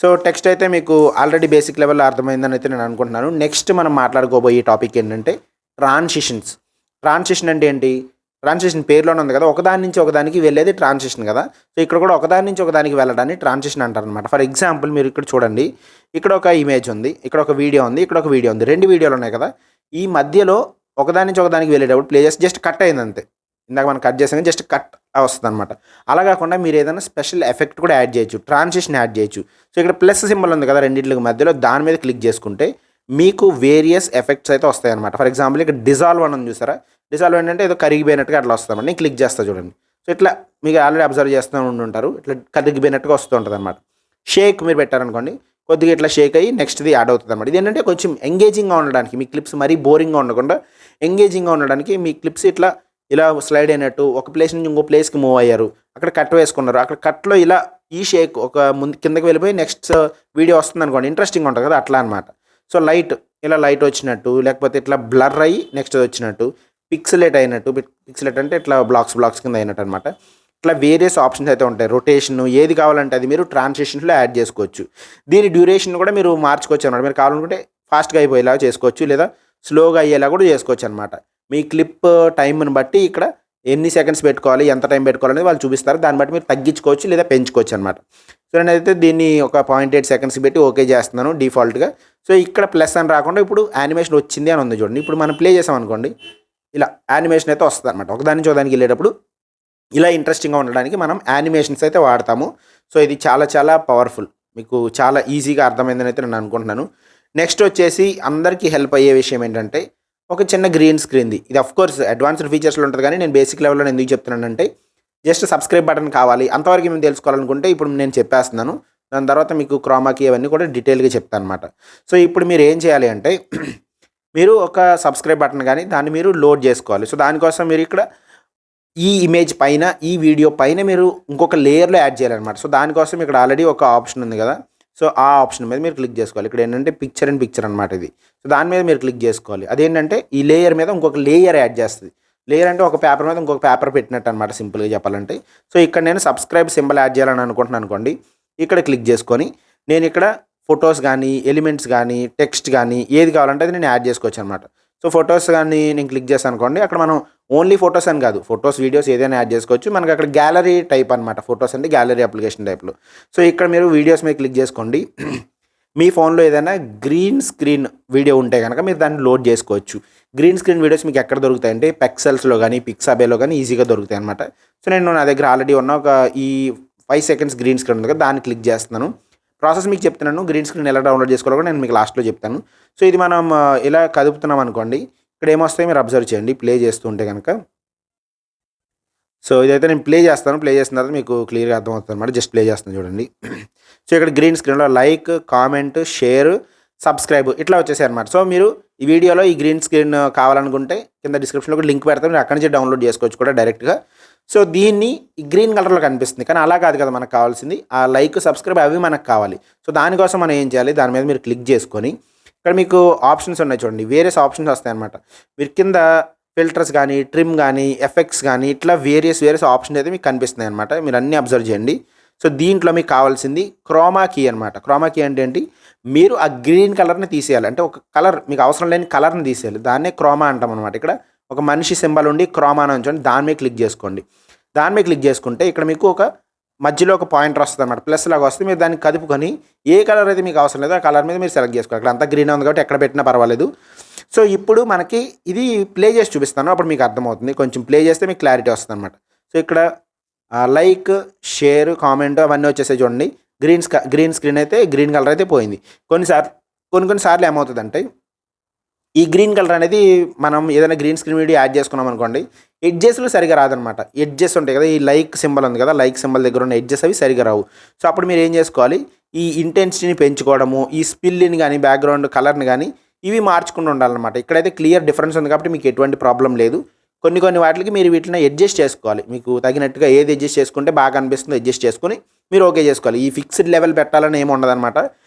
సో టెక్స్ట్ అయితే మీకు ఆల్రెడీ బేసిక్ లెవెల్లో అర్థమైందని అయితే నేను అనుకుంటున్నాను. నెక్స్ట్ మనం మాట్లాడుకోబోయే టాపిక్ ఏంటంటే ట్రాన్సిషన్స్. ట్రాన్సిషన్ అంటే ఏంటి? ట్రాన్సిషన్ పేరులోనే ఉంది కదా, ఒకదాని నుంచి ఒకదానికి వెళ్ళేది ట్రాన్సిషన్ కదా. సో ఇక్కడ కూడా ఒకదాని నుంచి ఒకదానికి వెళ్ళడాన్ని ట్రాన్సిషన్ అంటారు అనమాట. ఫర్ ఎగ్జాంపుల్ మీరు ఇక్కడ చూడండి, ఇక్కడ ఒక ఇమేజ్ ఉంది, ఇక్కడ ఒక వీడియో ఉంది, ఇక్కడ ఒక వీడియో ఉంది, 2 వీడియోలు ఉన్నాయి కదా. ఈ మధ్యలో ఒకదాని నుంచి ఒకదానికి వెళ్ళేటప్పుడు ప్లే చేసి జస్ట్ కట్ అయింది అంతే. ఇందాక మనం కట్ చేసాం, జస్ట్ కట్ వస్తుంది అనమాట. అలా కాకుండా మీరు ఏదైనా స్పెషల్ ఎఫెక్ట్ కూడా యాడ్ చేయొచ్చు, ట్రాన్సిషన్ యాడ్ చేయొచ్చు. సో ఇక్కడ ప్లస్ సింబల్ ఉంది కదా రెండింటికి మధ్యలో, దాని మీద క్లిక్ చేసుకుంటే మీకు వేరియస్ ఎఫెక్ట్స్ అయితే వస్తాయి అనమాట. ఫర్ ఎగ్జాంపుల్ ఇక్కడ డిజాల్వ్ అని చూసారా, డిజాల్వ్ ఏంటంటే ఏదో కరిగిపోయినట్టుగా అట్లా వస్తుంది. నేను క్లిక్ చేస్తా చూడండి. సో ఇట్లా మీకు ఆల్రెడీ అబ్జర్వ్ చేస్తూ ఉంటారు, ఇట్లా కరిగిపోయినట్టుగా వస్తూ ఉంటుంది అనమాట. షేక్ మీరు పెట్టారనుకోండి, కొద్దిగా ఇట్లా షేక్ అయ్యి నెక్స్ట్ది యాడ్ అవుతుంది అనమాట. ఇది ఏంటంటే కొంచెం ఎంగేజింగ్గా ఉండడానికి, మీ క్లిప్స్ మరీ బోరింగ్గా ఉండకుండా ఎంగేజింగ్గా ఉండడానికి మీ క్లిప్స్ ఇట్లా ఇలా స్లైడ్ అయినట్టు ఒక ప్లేస్ నుంచి ఇంకో ప్లేస్కి మూవ్ అయ్యారు, అక్కడ కట్ వేసుకున్నారు, అక్కడ కట్లో ఇలా ఈ షేక్ ఒక ముందు కిందకి వెళ్ళిపోయి నెక్స్ట్ వీడియో వస్తుంది అనుకోండి, ఇంట్రెస్టింగ్ ఉంటుంది కదా, అట్లా అనమాట. సో ఇలా లైట్ వచ్చినట్టు, లేకపోతే ఇట్లా బ్లర్ అయ్యి నెక్స్ట్ వచ్చినట్టు, పిక్సలేట్ అయినట్టు, పిక్సలేట్ అంటే ఇట్లా బ్లాక్స్ కింద అయినట్టు అనమాట. ఇట్లా వేరియస్ ఆప్షన్స్ అయితే ఉంటాయి. రొటేషన్ ఏది కావాలంటే అది మీరు ట్రాన్సిషన్స్లో యాడ్ చేసుకోవచ్చు. దీని డ్యూరేషన్ కూడా మీరు మార్చుకోవచ్చు అనమాట. మీరు కావాలనుకుంటే ఫాస్ట్గా అయిపోయేలా చేసుకోవచ్చు, లేదా స్లోగా అయ్యేలా కూడా చేసుకోవచ్చు అనమాట. మీ క్లిప్ టైంని బట్టి ఇక్కడ ఎన్ని సెకండ్స్ పెట్టుకోవాలి, ఎంత టైం పెట్టుకోవాలనేది వాళ్ళు చూపిస్తారు. దాన్ని బట్టి మీరు తగ్గించుకోవచ్చు లేదా పెంచుకోవచ్చు అనమాట. సో నేనైతే దీన్ని ఒక 0.8 సెకండ్స్ పెట్టి ఓకే చేస్తున్నాను డిఫాల్ట్గా. సో ఇక్కడ ప్లస్ అని రాకుండా ఇప్పుడు యానిమేషన్ వచ్చింది అని ఉంది చూడండి. ఇప్పుడు మనం ప్లే చేసాం అనుకోండి, ఇలా యానిమేషన్ అయితే వస్తుంది అనమాట. ఒకదాని నుంచి ఒకదానికి వెళ్ళేటప్పుడు ఇలా ఇంట్రెస్టింగ్గా ఉండడానికి మనం యానిమేషన్స్ అయితే వాడతాము. సో ఇది చాలా పవర్ఫుల్, మీకు చాలా ఈజీగా అర్థమైందని అయితే నేను అనుకుంటున్నాను. నెక్స్ట్ వచ్చేసి అందరికీ హెల్ప్ అయ్యే విషయం ఏంటంటే ఒక చిన్న గ్రీన్ స్క్రీన్ది. ఇది అఫ్కోర్స్ అడ్వాన్స్డ్ ఫీచర్స్లో ఉంటుంది, కానీ నేను బేసిక్ లెవెల్లో ఎందుకు చెప్తున్నానంటే జస్ట్ సబ్స్క్రైబ్ బటన్ కావాలి అంతవరకు మేము తెలుసుకోవాలనుకుంటే ఇప్పుడు నేను చెప్పేస్తున్నాను. దాని తర్వాత మీకు క్రోమాకి అవన్నీ కూడా డీటెయిల్గా చెప్తాను అనమాట. సో ఇప్పుడు మీరు ఏం చేయాలి అంటే మీరు ఒక సబ్స్క్రైబ్ బటన్ కానీ దాన్ని మీరు లోడ్ చేసుకోవాలి. సో దానికోసం మీరు ఇక్కడ ఈ ఇమేజ్ పైన, ఈ వీడియో పైన మీరు ఇంకొక లేయర్లో యాడ్ చేయాలన్నమాట. సో దానికోసం ఇక్కడ ఆల్రెడీ ఒక ఆప్షన్ ఉంది కదా, సో ఆ ఆప్షన్ మీద మీరు క్లిక్ చేసుకోవాలి. ఇక్కడ ఏంటంటే పిక్చర్ అండ్ పిక్చర్ అనమాట ఇది. సో దాని మీద మీరు క్లిక్ చేసుకోవాలి. అదేంటంటే ఈ లేయర్ మీద ఇంకొక లేయర్ యాడ్ చేస్తుంది. లేయర్ అంటే ఒక పేపర్ మీద ఇంకొక పేపర్ పెట్టినట్టు అనమాట, సింపుల్గా చెప్పాలంటే. సో ఇక్కడ నేను సబ్స్క్రైబ్ సింబల్ యాడ్ చేయాలని అనుకుంటున్నాను అనుకోండి, ఇక్కడ క్లిక్ చేసుకొని నేను ఇక్కడ ఫొటోస్ కానీ ఎలిమెంట్స్ కానీ టెక్స్ట్ కానీ ఏది కావాలంటే అది నేను యాడ్ చేసుకోవచ్చు అనమాట. సో ఫొటోస్ కానీ నేను క్లిక్ చేస్తాను అనుకోండి, అక్కడ మనం ఓన్లీ ఫొటోస్ అని కాదు, ఫొటోస్ వీడియోస్ ఏదైనా యాడ్ చేసుకోవచ్చు. మనకి అక్కడ గ్యాలరీ టైప్ అనమాట, ఫొటోస్ అంటే గ్యాలరీ అప్లికేషన్ టైప్లో. సో ఇక్కడ మీరు వీడియోస్ మీద క్లిక్ చేసుకోండి. మీ ఫోన్లో ఏదైనా గ్రీన్ స్క్రీన్ వీడియో ఉంటే కనుక మీరు దాన్ని లోడ్ చేసుకోవచ్చు. గ్రీన్ స్క్రీన్ వీడియోస్ మీకు ఎక్కడ దొరుకుతాయంటే పెక్సెల్స్లో కానీ పిక్సాబేలో కానీ ఈజీగా దొరుకుతాయి అనమాట. సో నేను నా దగ్గర ఆల్రెడీ ఉన్న ఒక ఈ 5 సెకండ్స్ గ్రీన్ స్క్రీన్ ఉంది కదా, దాన్ని క్లిక్ చేస్తున్నాను. ప్రాసెస్ మీకు చెప్తున్నాను, గ్రీన్ స్క్రీన్ ఎలా డౌన్లోడ్ చేసుకోవాలో కూడా నేను మీకు లాస్ట్లో చెప్తాను. సో ఇది మనం ఇలా కదుపుతున్నాం అనుకోండి, ఇక్కడ ఏమొస్తాయి మీరు అబ్జర్వ్ చేయండి ప్లే చేస్తుంటే కనుక. సో ఇదైతే నేను ప్లే చేస్తాను, ప్లే చేసిన తర్వాత మీకు క్లియర్గా అర్థమవుతుంది అనమాట. జస్ట్ ప్లే చేస్తాను చూడండి. సో ఇక్కడ గ్రీన్ స్క్రీన్లో లైక్, కామెంట్, షేర్, సబ్స్క్రైబ్ ఇట్లా వచ్చేసాయి అనమాట. సో మీరు ఈ వీడియోలో ఈ గ్రీన్ స్క్రీన్ కావాలనుకుంటే కింద డిస్క్రిప్షన్లో కూడా లింక్ పెడతాను, మీరు అక్కడి నుంచి డౌన్లోడ్ చేసుకోవచ్చు కూడా డైరెక్ట్గా. సో దీన్ని ఈ గ్రీన్ కలర్లో కనిపిస్తుంది, కానీ అలా కాదు కదా మనకు కావాల్సింది. ఆ లైక్, సబ్స్క్రైబ్ అవి మనకు కావాలి. సో దానికోసం మనం ఏం చేయాలి, దాని మీద మీరు క్లిక్ చేసుకొని ఇక్కడ మీకు ఆప్షన్స్ ఉన్నాయి చూడండి, వేరియస్ ఆప్షన్స్ వస్తాయి అనమాట. మీరు కింద ఫిల్టర్స్ కానీ, ట్రిమ్ కానీ, ఎఫెక్ట్స్ కానీ ఇట్లా వేరియస్ ఆప్షన్స్ అయితే మీకు కనిపిస్తున్నాయి అనమాట. మీరు అన్నీ అబ్జర్వ్ చేయండి. సో దీంట్లో మీకు కావాల్సింది క్రోమా కీ అనమాట. క్రోమా కీ అంటే ఏంటి, మీరు ఆ గ్రీన్ కలర్ని తీసేయాలి, అంటే ఒక కలర్ మీకు అవసరం లేని కలర్ని తీసేయాలి, దాన్నే క్రోమా అంటాం అనమాట. ఇక్కడ ఒక మనిషి సింబల్ ఉండి క్రోమా అని ఉంచండి, దాని మీద క్లిక్ చేసుకోండి. దాని మీద క్లిక్ చేసుకుంటే ఇక్కడ మీకు ఒక మధ్యలో ఒక పాయింటర్ వస్తుంది అనమాట, ప్లస్ లాగా వస్తుంది. మీరు దాన్ని కదుపుకొని ఏ కలర్ అయితే మీకు అవసరం లేదో ఆ కలర్ మీద మీరు సెలెక్ట్ చేసుకోవాలి. అక్కడ అంతా గ్రీన్ ఉంది కాబట్టి ఎక్కడ పెట్టినా పర్వాలేదు. సో ఇప్పుడు మనకి ఇది ప్లే చేసి చూపిస్తాను, అప్పుడు మీకు అర్థమవుతుంది. కొంచెం ప్లే చేస్తే మీకు క్లారిటీ వస్తుంది అనమాట. సో ఇక్కడ లైక్, షేర్, కామెంట్ అవన్నీ వచ్చేసాయి చూడండి. గ్రీన్ స్క్రీన్ అయితే గ్రీన్ కలర్ అయితే పోయింది. కొన్నిసార్లు ఏమవుతుందంటే ఈ గ్రీన్ కలర్ అనేది మనం ఏదైనా గ్రీన్ స్క్రీన్ వీడియో యాడ్ చేసుకున్నాం అనుకోండి, ఎడ్జెస్‌లో సరిగ్గా రాదనమాట. ఎడ్జెస్ ఉంటాయి కదా! ఈ లైక్ సింబల్ ఉంది కదా! లైక్ సింబల్ దగ్గర ఉన్న ఎడ్జెస్ అవి సరిగ్గా రావు. సో, అప్పుడు మీరు ఏం చేసుకోవాలి, ఈ ఇంటెన్సిటీని పెంచుకోవడము, ఈ స్పిల్‌ని గాని, బ్యాక్‌గ్రౌండ్ కలర్‌ని గాని ఇవి మార్చుకుంటూ ఉండాలనమాట. ఇక్కడైతే క్లియర్ డిఫరెన్స్ ఉంది కాబట్టి మీకు ఎటువంటి ప్రాబ్లమ్ లేదు. కొన్ని కొన్ని వాటిలకి మీరు వీటిని అడ్జస్ట్ చేసుకోవాలి. మీకు తగినట్టుగా ఏది అడ్జస్ట్ చేసుకుంటే బాగా అనిపిస్తుందో అడ్జస్ట్ చేసుకొని మీరు ఓకే చేసుకోవాలి. ఈ ఫిక్స్డ్ లెవెల్ పెట్టాలని ఏమి ఉండదనమాట.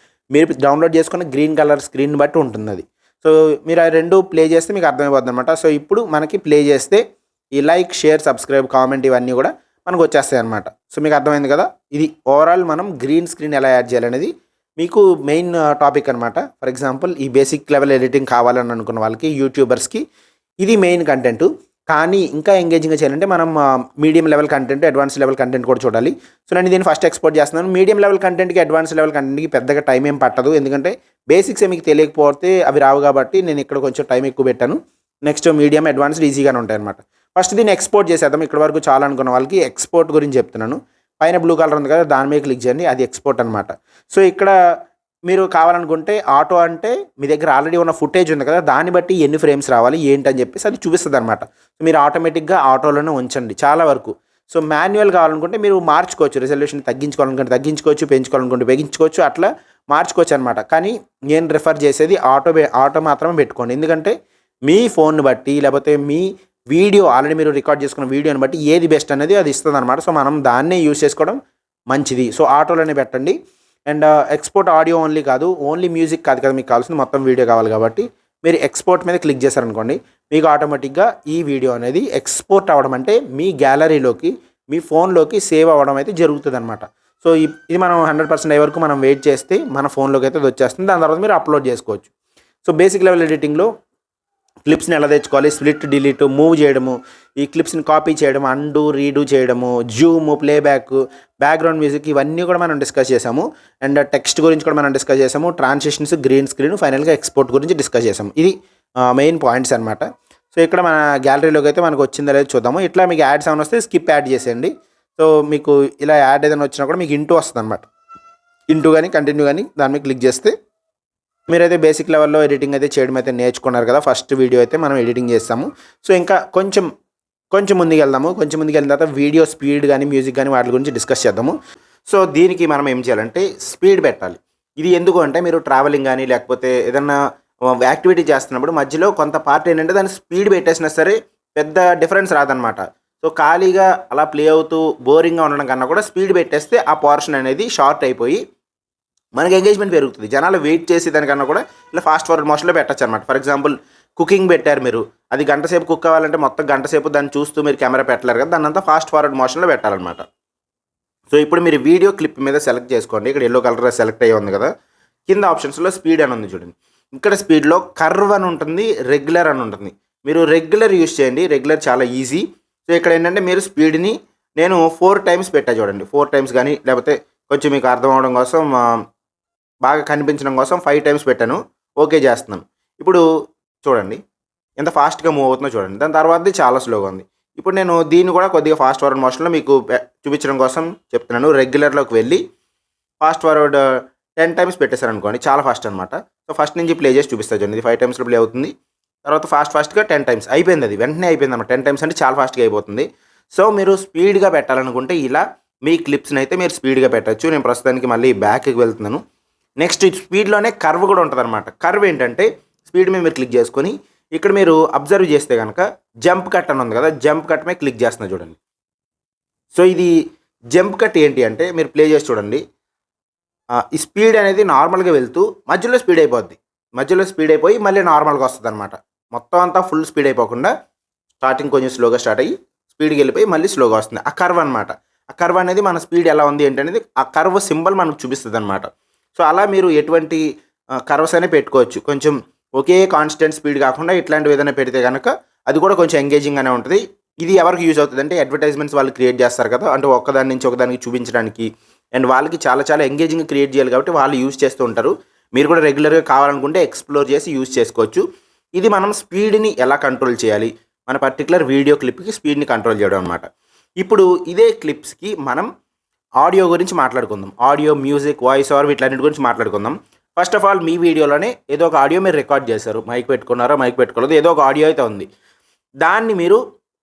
మీరు డౌన్లోడ్ చేసుకున్న గ్రీన్ కలర్ స్క్రీన్ బట్టి ఉంటుందది. సో, మీరు ఆ 2 ప్లే చేస్తే మీకు అర్థమైపోద్దనమాట. సో, ఇప్పుడు మనకి ప్లే చేస్తే ఈ లైక్, షేర్, సబ్స్క్రైబ్, కామెంట్ ఇవన్నీ కూడా మనకు వచ్చేస్తాయన్నమాట. సో, మీకు అర్థమైంది కదా! ఇది ఓవరాల్ మనం గ్రీన్ స్క్రీన్ ఎలా యాడ్ చేయాలనేది మీకు మెయిన్ టాపిక్ అనమాట. ఫర్ ఎగ్జాంపుల్ ఈ బేసిక్ లెవెల్ ఎడిటింగ్ కావాలని అనుకున్న వాళ్ళకి, యూట్యూబర్స్‌కి ఇది మెయిన్ కంటెంటు. కానీ ఇంకా ఎంగేజింగ్‌గా చేయాలంటే మనం medium level content, advance level content కూడా చూడాలి. సో, నేను దీన్ని ఫస్ట్ ఎక్స్‌పోర్ట్ చేస్తున్నాను. మీడియం లెవెల్ కంటెంట్‌కి, అడ్వాన్స్ లెవెల్ కంటెంట్‌కి పెద్దగా టైం ఏం పట్టదు. ఎందుకంటే బేసిక్సే మీకు తెలియకపోతే అవి రావు కాబట్టి నేను ఇక్కడ కొంచెం టైం ఎక్కువ పెట్టాను. నెక్స్ట్ మీడియం, అడ్వాన్స్డ్ ఈజీగానే ఉంటాయన్నమాట. ఫస్ట్ దీన్ని ఎక్స్‌పోర్ట్ చేసేద్దాం. ఇక్కడి వరకు చాలా అనుకున్న వాళ్ళకి ఎక్స్‌పోర్ట్ గురించి చెప్తున్నాను. పైన బ్లూ కలర్ ఉంది కదా! దాని మీద క్లిక్ చేయండి. అది ఎక్స్‌పోర్ట్ అనమాట. సో, ఇక్కడ మీరు కావాలనుకుంటే ఆటో అంటే మీ దగ్గర ఆల్రెడీ ఉన్న ఫుటేజ్ ఉంది కదా! దాన్ని బట్టి ఎన్ని ఫ్రేమ్స్ రావాలి ఏంటని చెప్పేసి అది చూపిస్తదనమాట. మీరు ఆటోమేటిక్‌గా ఆటోలోనే ఉంచండి చాలా వరకు. సో, మాన్యువల్ కావాలనుకుంటే మీరు మార్చుకోవచ్చు. రిజల్యూషన్ తగ్గించుకోవాలనుకుంటే తగ్గించుకోవచ్చు, పెంచుకోవాలనుకుంటే పెంచుకోవచ్చు. అట్లా మార్చుకోవచ్చు అనమాట. కానీ నేను రిఫర్ చేసేది ఆటో మాత్రమే పెట్టుకోండి. ఎందుకంటే మీ ఫోన్‌ని బట్టి లేకపోతే మీ వీడియో ఆల్రెడీ మీరు రికార్డ్ చేసుకున్న వీడియోని బట్టి ఏది బెస్ట్ అనేది అది ఇస్తదనమాట. సో, మనం దాన్నే యూజ్ చేసుకోవడం మంచిది. సో, ఆటోలోనే పెట్టండి. అండ్ ఎక్స్‌పోర్ట్ ఆడియో ఓన్లీ కాదు, ఓన్లీ మ్యూజిక్ కాదు కదా మీకు కావాల్సింది, మొత్తం వీడియో కావాలి కాబట్టి మీరు ఎక్స్‌పోర్ట్ మీద క్లిక్ చేశారనుకోండి, మీకు ఆటోమేటిక్‌గా ఈ వీడియో అనేది ఎక్స్‌పోర్ట్ అవ్వడం అంటే మీ గ్యాలరీలోకి, మీ ఫోన్‌లోకి సేవ్ అవ్వడం అయితే జరుగుతుందనమాట. సో, ఇది మనం 100% అయ్యే వరకు మనం వెయిట్ చేస్తే మన ఫోన్‌లోకి అయితే అది వచ్చేస్తుంది. దాని తర్వాత మీరు అప్లోడ్ చేసుకోవచ్చు. సో, బేసిక్ లెవెల్ ఎడిటింగ్‌లో క్లిప్స్‌ని ఎలా తెచ్చుకోవాలి, స్ప్లిట్, డిలీట్, మూవ్ చేయడము, ఈ క్లిప్స్‌ని కాపీ చేయడం, అండు, రీడు చేయడము, జూమ్, ప్లేబ్యాక్, బ్యాక్‌గ్రౌండ్ మ్యూజిక్ ఇవన్నీ కూడా మనం డిస్కస్ చేసాము. అండ్ టెక్స్ట్ గురించి కూడా మనం డిస్కస్ చేసాము. ట్రాన్సిషన్స్, గ్రీన్ స్క్రీన్, ఫైనల్‌గా ఎక్స్‌పోర్ట్ గురించి డిస్కస్ చేసాము. ఇది మెయిన్ పాయింట్స్ అనమాట. సో, ఇక్కడ మన గ్యాలరీలోకి అయితే మనకు వచ్చిందో లేదో చూద్దాము. ఇట్లా మీకు యాడ్స్ ఏమైనా వస్తే స్కిప్ యాడ్ చేసేయండి. సో, మీకు ఇలా యాడ్ ఏదైనా వచ్చినా కూడా మీకు ఇంటూ వస్తుందన్నమాట. ఇంటూ గాని, కంటిన్యూ గాని దాని మీద క్లిక్ చేస్తే మీరైతే బేసిక్ లెవెల్‌లో ఎడిటింగ్ అయితే చేయడం అయితే నేర్చుకున్నారు కదా! ఫస్ట్ వీడియో అయితే మనం ఎడిటింగ్ చేస్తాము. సో, ఇంకా కొంచెం ముందుకెళ్దాము. కొంచెం ముందుకెళ్ళిన తర్వాత వీడియో స్పీడ్ గాని, మ్యూజిక్ గాని వాటి గురించి డిస్కస్ చేద్దాము. సో, దీనికి మనం ఏం చేయాలంటే స్పీడ్ పెట్టాలి. ఇది ఎందుకు అంటే మీరు ట్రావెలింగ్ గాని లేకపోతే ఏదన్నా యాక్టివిటీ చేస్తున్నప్పుడు మధ్యలో కొంత పార్ట్ ఏంటంటే దాన్ని స్పీడ్ పెట్టేసినా సరే పెద్ద డిఫరెన్స్ రాదనమాట. సో, ఖాళీగా అలా ప్లే అవుతూ బోరింగ్‌గా ఉండడం కన్నా కూడా స్పీడ్ పెట్టేస్తే ఆ పోర్షన్ అనేది షార్ట్ అయిపోయి మనకి ఎంగేజ్‌మెంట్ పెరుగుతుంది. జనాలు వెయిట్ చేసి దానికన్నా కూడా ఇలా ఫాస్ట్ ఫార్వర్డ్ మోషన్‌లో పెట్టొచ్చనమాట. ఫర్ ఎగ్జాంపుల్ కుకింగ్ పెట్టారు మీరు. అది గంట సేపు కుక్ అవ్వాలంటే మొత్తం గంట సేపు దాన్ని చూస్తూ మీరు కెమెరా పెట్టలేరు కదా! దాన్నంతా ఫాస్ట్ ఫార్వర్డ్ మోషన్‌లో పెట్టాలనమాట. సో, ఇప్పుడు మీరు వీడియో క్లిప్ మీద సెలెక్ట్ చేసుకోండి. ఇక్కడ యెల్లో కలర్ సెలెక్ట్ అయ్యి ఉంది కదా! కింద ఆప్షన్స్‌లో స్పీడ్ అని ఉంది చూడండి. ఇక్కడ స్పీడ్‌లో కర్వ్ అని ఉంటుంది, రెగ్యులర్ అని ఉంటుంది. మీరు రెగ్యులర్ యూజ్ చేయండి. రెగ్యులర్ చాలా ఈజీ. సో, ఇక్కడ ఏంటంటే మీరు స్పీడ్‌ని నేను 4 టైమ్స్ పెట్టా చూడండి. 4 టైమ్స్ గాని లేకపోతే కొంచెం మీకు అర్థం అవ్వడం కోసం బాగా కనిపించడం కోసం 5 టైమ్స్ పెట్టాను. ఓకే చేస్తున్నాను. ఇప్పుడు చూడండి ఎంత ఫాస్ట్‌గా మూవ్ అవుతుందో చూడండి. దాని తర్వాతది చాలా స్లోగా ఉంది. ఇప్పుడు నేను దీన్ని కూడా కొద్దిగా ఫాస్ట్ ఫార్వర్డ్ మోషన్‌లో మీకు చూపించడం కోసం చెప్తున్నాను. రెగ్యులర్‌లోకి వెళ్ళి ఫాస్ట్ ఫార్వర్డ్ 10 టైమ్స్ పెట్టేశారనుకోండి చాలా ఫాస్ట్ అనమాట. సో, ఫస్ట్ నుంచి ప్లే చేసి చూపిస్తా చూడండి. ఇది 5 టైమ్స్‌లో ప్లే అవుతుంది. తర్వాత ఫాస్ట్‌గా 10 టైమ్స్ అయిపోయింది అది. వెంటనే అయిపోయిందన్నమాట. 10 టైమ్స్ అంటే చాలా ఫాస్ట్‌గా అయిపోతుంది. సో, మీరు స్పీడ్‌గా పెట్టాలనుకుంటే ఇలా మీ క్లిప్స్‌ని అయితే మీరు స్పీడ్‌గా పెట్టొచ్చు. నేను ప్రస్తుతానికి మళ్ళీ బ్యాక్‌కి వెళ్తున్నాను. నెక్స్ట్ స్పీడ్‌లోనే కర్వ్ కూడా ఉంటదనమాట. కర్వ్ ఏంటంటే స్పీడ్ మీద మీరు క్లిక్ చేసుకొని ఇక్కడ మీరు అబ్జర్వ్ చేస్తే గనక జంప్ కట్ అని ఉంది కదా! జంప్ కట్ మీద క్లిక్ చేస్తున్నా చూడండి. సో, ఇది జంప్ కట్ ఏంటి అంటే మీరు ప్లే చేసి చూడండి. ఈ స్పీడ్ అనేది నార్మల్‌గా వెళ్తూ మధ్యలో స్పీడ్ అయిపోద్ది. మధ్యలో స్పీడ్ అయిపోయి మళ్ళీ నార్మల్‌గా వస్తదనమాట. మొత్తం అంతా ఫుల్ స్పీడ్ అయిపోకుండా స్టార్టింగ్ కొంచెం స్లోగా స్టార్ట్ అయ్యి స్పీడ్‌కి వెళ్ళిపోయి మళ్ళీ స్లోగా వస్తుంది. ఆ కర్వ్ అనమాట. ఆ కర్వ్ అనేది మన స్పీడ్ ఎలా ఉంది ఏంటనేది ఆ కర్వ్ సింబల్ మనకు చూపిస్తదనమాట. సో, అలా మీరు ఎటువంటి కర్వ్స్ అయినా పెట్టుకోవచ్చు. కొంచెం ఒకే కాన్స్టెంట్ స్పీడ్ కాకుండా ఇట్లాంటివి ఏదైనా పెడితే గనక అది కూడా కొంచెం ఎంగేజింగ్‌గానే ఉంటది. ఇది ఎవరికి యూజ్ అవుతదంటే అడ్వర్టైజ్మెంట్స్ వాళ్ళు క్రియేట్ చేస్తారు కదా! అంటే ఒకదాని నుంచి ఒకదానికి చూపించడానికి అండ్ వాళ్ళకి చాలా చాలా ఎంగేజింగ్‌గా క్రియేట్ చేయాలి కాబట్టి వాళ్ళు యూజ్ చేస్తూ ఉంటారు. మీరు కూడా రెగ్యులర్‌గా కావాలనుకుంటే ఎక్స్‌ప్లోర్ చేసి యూజ్ చేసుకోవచ్చు. ఇది మనం స్పీడ్‌ని ఎలా కంట్రోల్ చేయాలి? మన పర్టిక్యులర్ వీడియో క్లిప్‌కి స్పీడ్‌ని కంట్రోల్ చేయడం అనమాట. ఇప్పుడు ఇదే క్లిప్స్‌కి మనం ఆడియో గురించి మాట్లాడుకుందాం. ఆడియో, మ్యూజిక్, వాయిస్ ఓవర్ వీటన్నిటి గురించి మాట్లాడుకుందాం. ఫస్ట్ ఆఫ్ ఆల్ మీ వీడియోలోనే ఏదో ఒక ఆడియో మీరు రికార్డ్ చేశారు, మైక్ పెట్టుకున్నారో మైక్ పెట్టుకోలేదు, ఏదో ఒక ఆడియో అయితే ఉంది. దాన్ని మీరు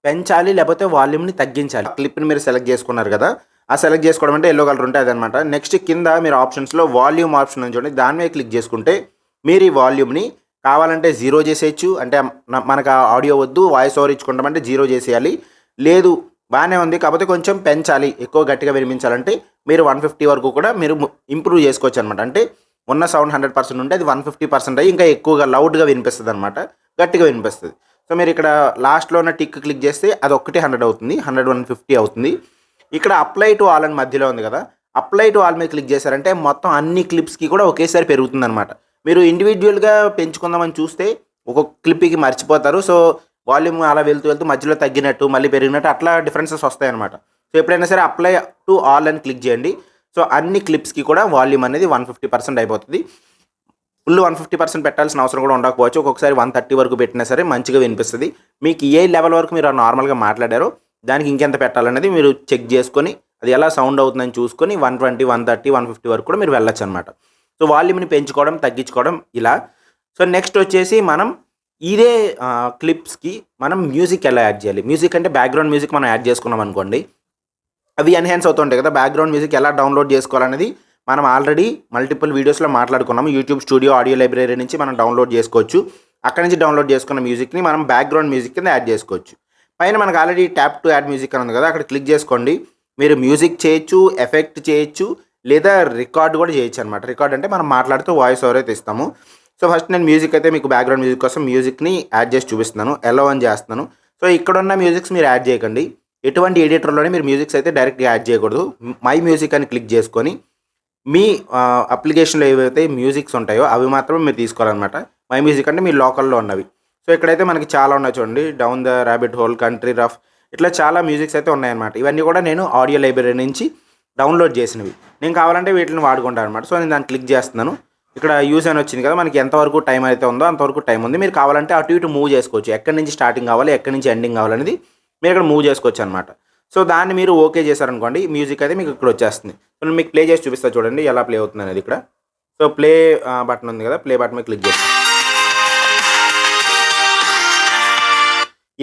పెంచాలి లేకపోతే వాల్యూమ్ని తగ్గించాలి. క్లిప్ని మీరు సెలెక్ట్ చేసుకున్నారు కదా, ఆ సెలెక్ట్ చేసుకోవడం అంటే ఎల్లో కలర్ ఉంటుంది అదనమాట. నెక్స్ట్ కింద మీరు ఆప్షన్స్లో వాల్యూమ్ ఆప్షన్ అని చూడండి, దాని మీద క్లిక్ చేసుకుంటే మీరు ఈ వాల్యూమ్ని కావాలంటే జీరో చేసేయచ్చు. అంటే మనకు ఆ ఆడియో వద్దు, వాయిస్ ఓవర్ ఇచ్చుకుంటామంటే జీరో చేసేయాలి. లేదు బాగానే ఉంది కాకపోతే కొంచెం పెంచాలి, ఎక్కువ గట్టిగా వినిపించాలంటే మీరు 150 వరకు కూడా మీరు ఇంప్రూవ్ చేసుకోవచ్చు అనమాట. అంటే ఉన్న సౌండ్ 100% ఉంటే అది 150% అయ్యి ఇంకా ఎక్కువగా లౌడ్గా వినిపిస్తుంది అనమాట, గట్టిగా వినిపిస్తుంది. సో మీరు ఇక్కడ లాస్ట్లో ఉన్న టిక్ క్లిక్ చేస్తే అది ఒక్కటి 100 అవుతుంది, 100 150 అవుతుంది. ఇక్కడ అప్లై టు ఆల్ అని మధ్యలో ఉంది కదా, అప్లై టు ఆల్ మీద క్లిక్ చేశారంటే మొత్తం అన్ని క్లిప్స్కి కూడా ఒకేసారి పెరుగుతుంది అనమాట. మీరు ఇండివిజువల్గా పెంచుకుందామని చూస్తే ఒక్కొక్క క్లిప్కి మర్చిపోతారు. సో వాల్యూమ్ అలా వెళ్తూ వెళ్తూ మధ్యలో తగ్గినట్టు మళ్ళీ పెరిగినట్టు అట్లా డిఫరెన్సెస్ వస్తాయి అనమాట. సో ఎప్పుడైనా సరే అప్లై టు ఆల్ అని క్లిక్ చేయండి. సో అన్ని క్లిప్స్కి కూడా వాల్యూమ్ అనేది 150% అయిపోతుంది. ఫుల్ 150% పెట్టాల్సిన అవసరం కూడా ఉండకపోవచ్చు, ఒక్కొక్కసారి 130 వరకు పెట్టినా సరే మంచిగా వినిపిస్తుంది. మీకు ఏ లెవెల్ వరకు మీరు నార్మల్గా మాట్లాడారో దానికి ఇంకెంత పెట్టాలనేది మీరు చెక్ చేసుకొని అది ఎలా సౌండ్ అవుతుందని చూసుకొని 120 130 150 వరకు కూడా మీరు వెళ్ళొచ్చు అనమాట. సో వాల్యూమ్ని పెంచుకోవడం తగ్గించుకోవడం ఇలా. సో నెక్స్ట్ వచ్చేసి మనం ఇదే క్లిప్స్కి మనం మ్యూజిక్ ఎలా యాడ్ చేయాలి. మ్యూజిక్ అంటే బ్యాక్గ్రౌండ్ మ్యూజిక్ మనం యాడ్ చేసుకున్నాం అనుకోండి, అవి ఎన్హాన్స్ అవుతుంటాయి కదా. బ్యాక్గ్రౌండ్ మ్యూజిక్ ఎలా డౌన్లోడ్ చేసుకోవాలనేది మనం ఆల్రెడీ మల్టిపుల్ వీడియోస్లో మాట్లాడుకున్నాము. యూట్యూబ్ స్టూడియో ఆడియో లైబ్రరీ నుంచి మనం డౌన్లోడ్ చేసుకోవచ్చు. అక్కడి నుంచి డౌన్లోడ్ చేసుకున్న మ్యూజిక్ని మనం బ్యాక్గ్రౌండ్ మ్యూజిక్ కింద యాడ్ చేసుకోవచ్చు. పైన మనకు already tap to ad music అని ఉంది కదా, అక్కడ క్లిక్ చేసుకోండి. మీరు మ్యూజిక్ చేయొచ్చు, ఎఫెక్ట్ చేయొచ్చు, లేదా రికార్డ్ కూడా చేయొచ్చు అనమాట. రికార్డ్ అంటే మనం మాట్లాడుతూ వాయిస్ ఓవర్ అయితే ఇస్తాము. సో ఫస్ట్ నేను మ్యూజిక్ అయితే మీకు బ్యాక్గ్రౌండ్ మ్యూజిక్ కోసం మ్యూజిక్ని యాడ్ చేసి చూపిస్తున్నాను, ఎలో అని చేస్తున్నాను. సో ఇక్కడున్న మ్యూజిక్స్ మీరు యాడ్ చేయకండి, ఎటువంటి ఎడిటర్లోనే మీరు మ్యూజిక్స్ అయితే డైరెక్ట్గా యాడ్ చేయకూడదు. మై మ్యూజిక్ అని క్లిక్ చేసుకొని మీ అప్లికేషన్లో ఏవైతే మ్యూజిక్స్ ఉంటాయో అవి మాత్రమే మీరు తీసుకోవాలన్నమాట. మై మ్యూజిక్ అంటే మీ లోకల్లో ఉన్నవి. సో ఇక్కడైతే మనకి చాలా ఉన్నాయి చూడండి, down the rabbit whole, country rough, ఇట్లా చాలా మ్యూజిక్స్ అయితే ఉన్నాయన్నమాట. ఇవన్నీ కూడా నేను ఆడియో లైబ్రరీ నుంచి డౌన్లోడ్ చేసినవి. నేను కావాలంటే వీటిని వాడుకుంటాను అనమాట. సో నేను దాన్ని క్లిక్ చేస్తున్నాను. ఇక్కడ యూజ్ అని వచ్చింది కదా, మనకి ఎంతవరకు టైం అయితే ఉందో అంతవరకు టైం ఉంది. మీరు కావాలంటే అటు ఇటు మూవ్ చేసుకోవచ్చు, ఎక్కడి నుంచి స్టార్టింగ్ కావాలి ఎక్కడి నుంచి ఎండింగ్ కావాలనేది మీరు ఇక్కడ మూవ్ చేసుకోవచ్చు అనమాట. సో దాన్ని మీరు ఓకే చేశారనుకోండి, మ్యూజిక్ అయితే మీకు ఇక్కడ వచ్చేస్తుంది. సో నేను మీకు ప్లే చేసి చూపిస్తా చూడండి ఎలా ప్లే అవుతుంది అనేది. ఇక్కడ సో ప్లే బటన్ ఉంది కదా, ప్లే బటన్ మీద క్లిక్ చేస్తాను.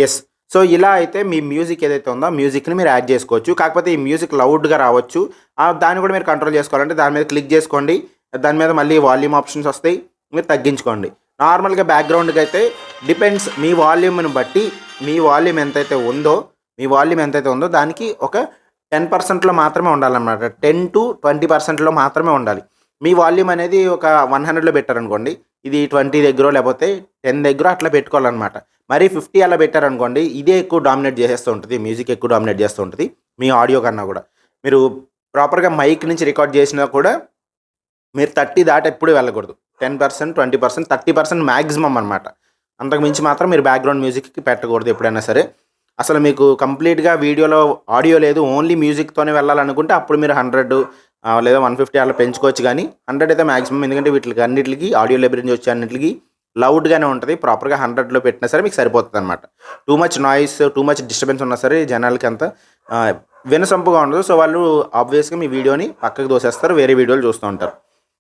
ఎస్. సో ఇలా అయితే మీ మ్యూజిక్ ఏదైతే ఉందో మ్యూజిక్ని మీరు యాడ్ చేసుకోవచ్చు. కాకపోతే ఈ మ్యూజిక్ లౌడ్గా రావచ్చు, దాన్ని కూడా మీరు కంట్రోల్ చేసుకోవాలంటే దాని మీద క్లిక్ చేసుకోండి. దాని మీద మళ్ళీ వాల్యూమ్ ఆప్షన్స్ వస్తాయి, మీరు తగ్గించుకోండి. నార్మల్గా బ్యాక్గ్రౌండ్కి అయితే డిపెండ్స్, మీ వాల్యూమ్ని బట్టి మీ వాల్యూమ్ ఎంతైతే ఉందో దానికి ఒక 10%లో మాత్రమే ఉండాలన్నమాట. 10 to 20%లో మాత్రమే ఉండాలి. మీ వాల్యూమ్ అనేది ఒక 100లో పెట్టారనుకోండి, ఇది 20 దగ్గర లేకపోతే 10 దగ్గర అట్లా పెట్టుకోవాలన్నమాట. మరి 50 అలా పెట్టారనుకోండి, ఇదే ఎక్కువ డామినేట్ చేసేస్తూ ఉంటుంది, మ్యూజిక్ ఎక్కువ డామినేట్ చేస్తూ ఉంటుంది మీ ఆడియో కన్నా కూడా. మీరు ప్రాపర్గా మైక్ నుంచి రికార్డ్ చేసినా కూడా మీరు 30 దాటి ఎప్పుడు వెళ్ళకూడదు. 10% 20% 30% మ్యాక్సిమం అనమాట. అంతకుమించి మాత్రం మీరు బ్యాక్గ్రౌండ్ మ్యూజిక్కి పెట్టకూడదు ఎప్పుడైనా సరే. అసలు మీకు కంప్లీట్గా వీడియోలో ఆడియో లేదు, ఓన్లీ మ్యూజిక్తోనే వెళ్ళాలనుకుంటే అప్పుడు మీరు 100 లేదా 150 అలా పెంచుకోవచ్చు. కానీ 100 అయితే మ్యాక్సిమం, ఎందుకంటే వీటికి అన్నింటికి ఆడియో లైబ్రరీ నుంచి వచ్చే అన్నింటికి లౌడ్గానే ఉంటుంది. ప్రాపర్గా 100లో పెట్టినా సరే మీకు సరిపోతుంది అనమాట. Too much noise, too much disturbance ఉన్నా సరే జనాలకి అంత వినసొంపుగా ఉండదు. సో వాళ్ళు ఆబ్వియస్గా మీ వీడియోని పక్కకు దోసేస్తారు, వేరే వీడియోలు చూస్తూ ఉంటారు.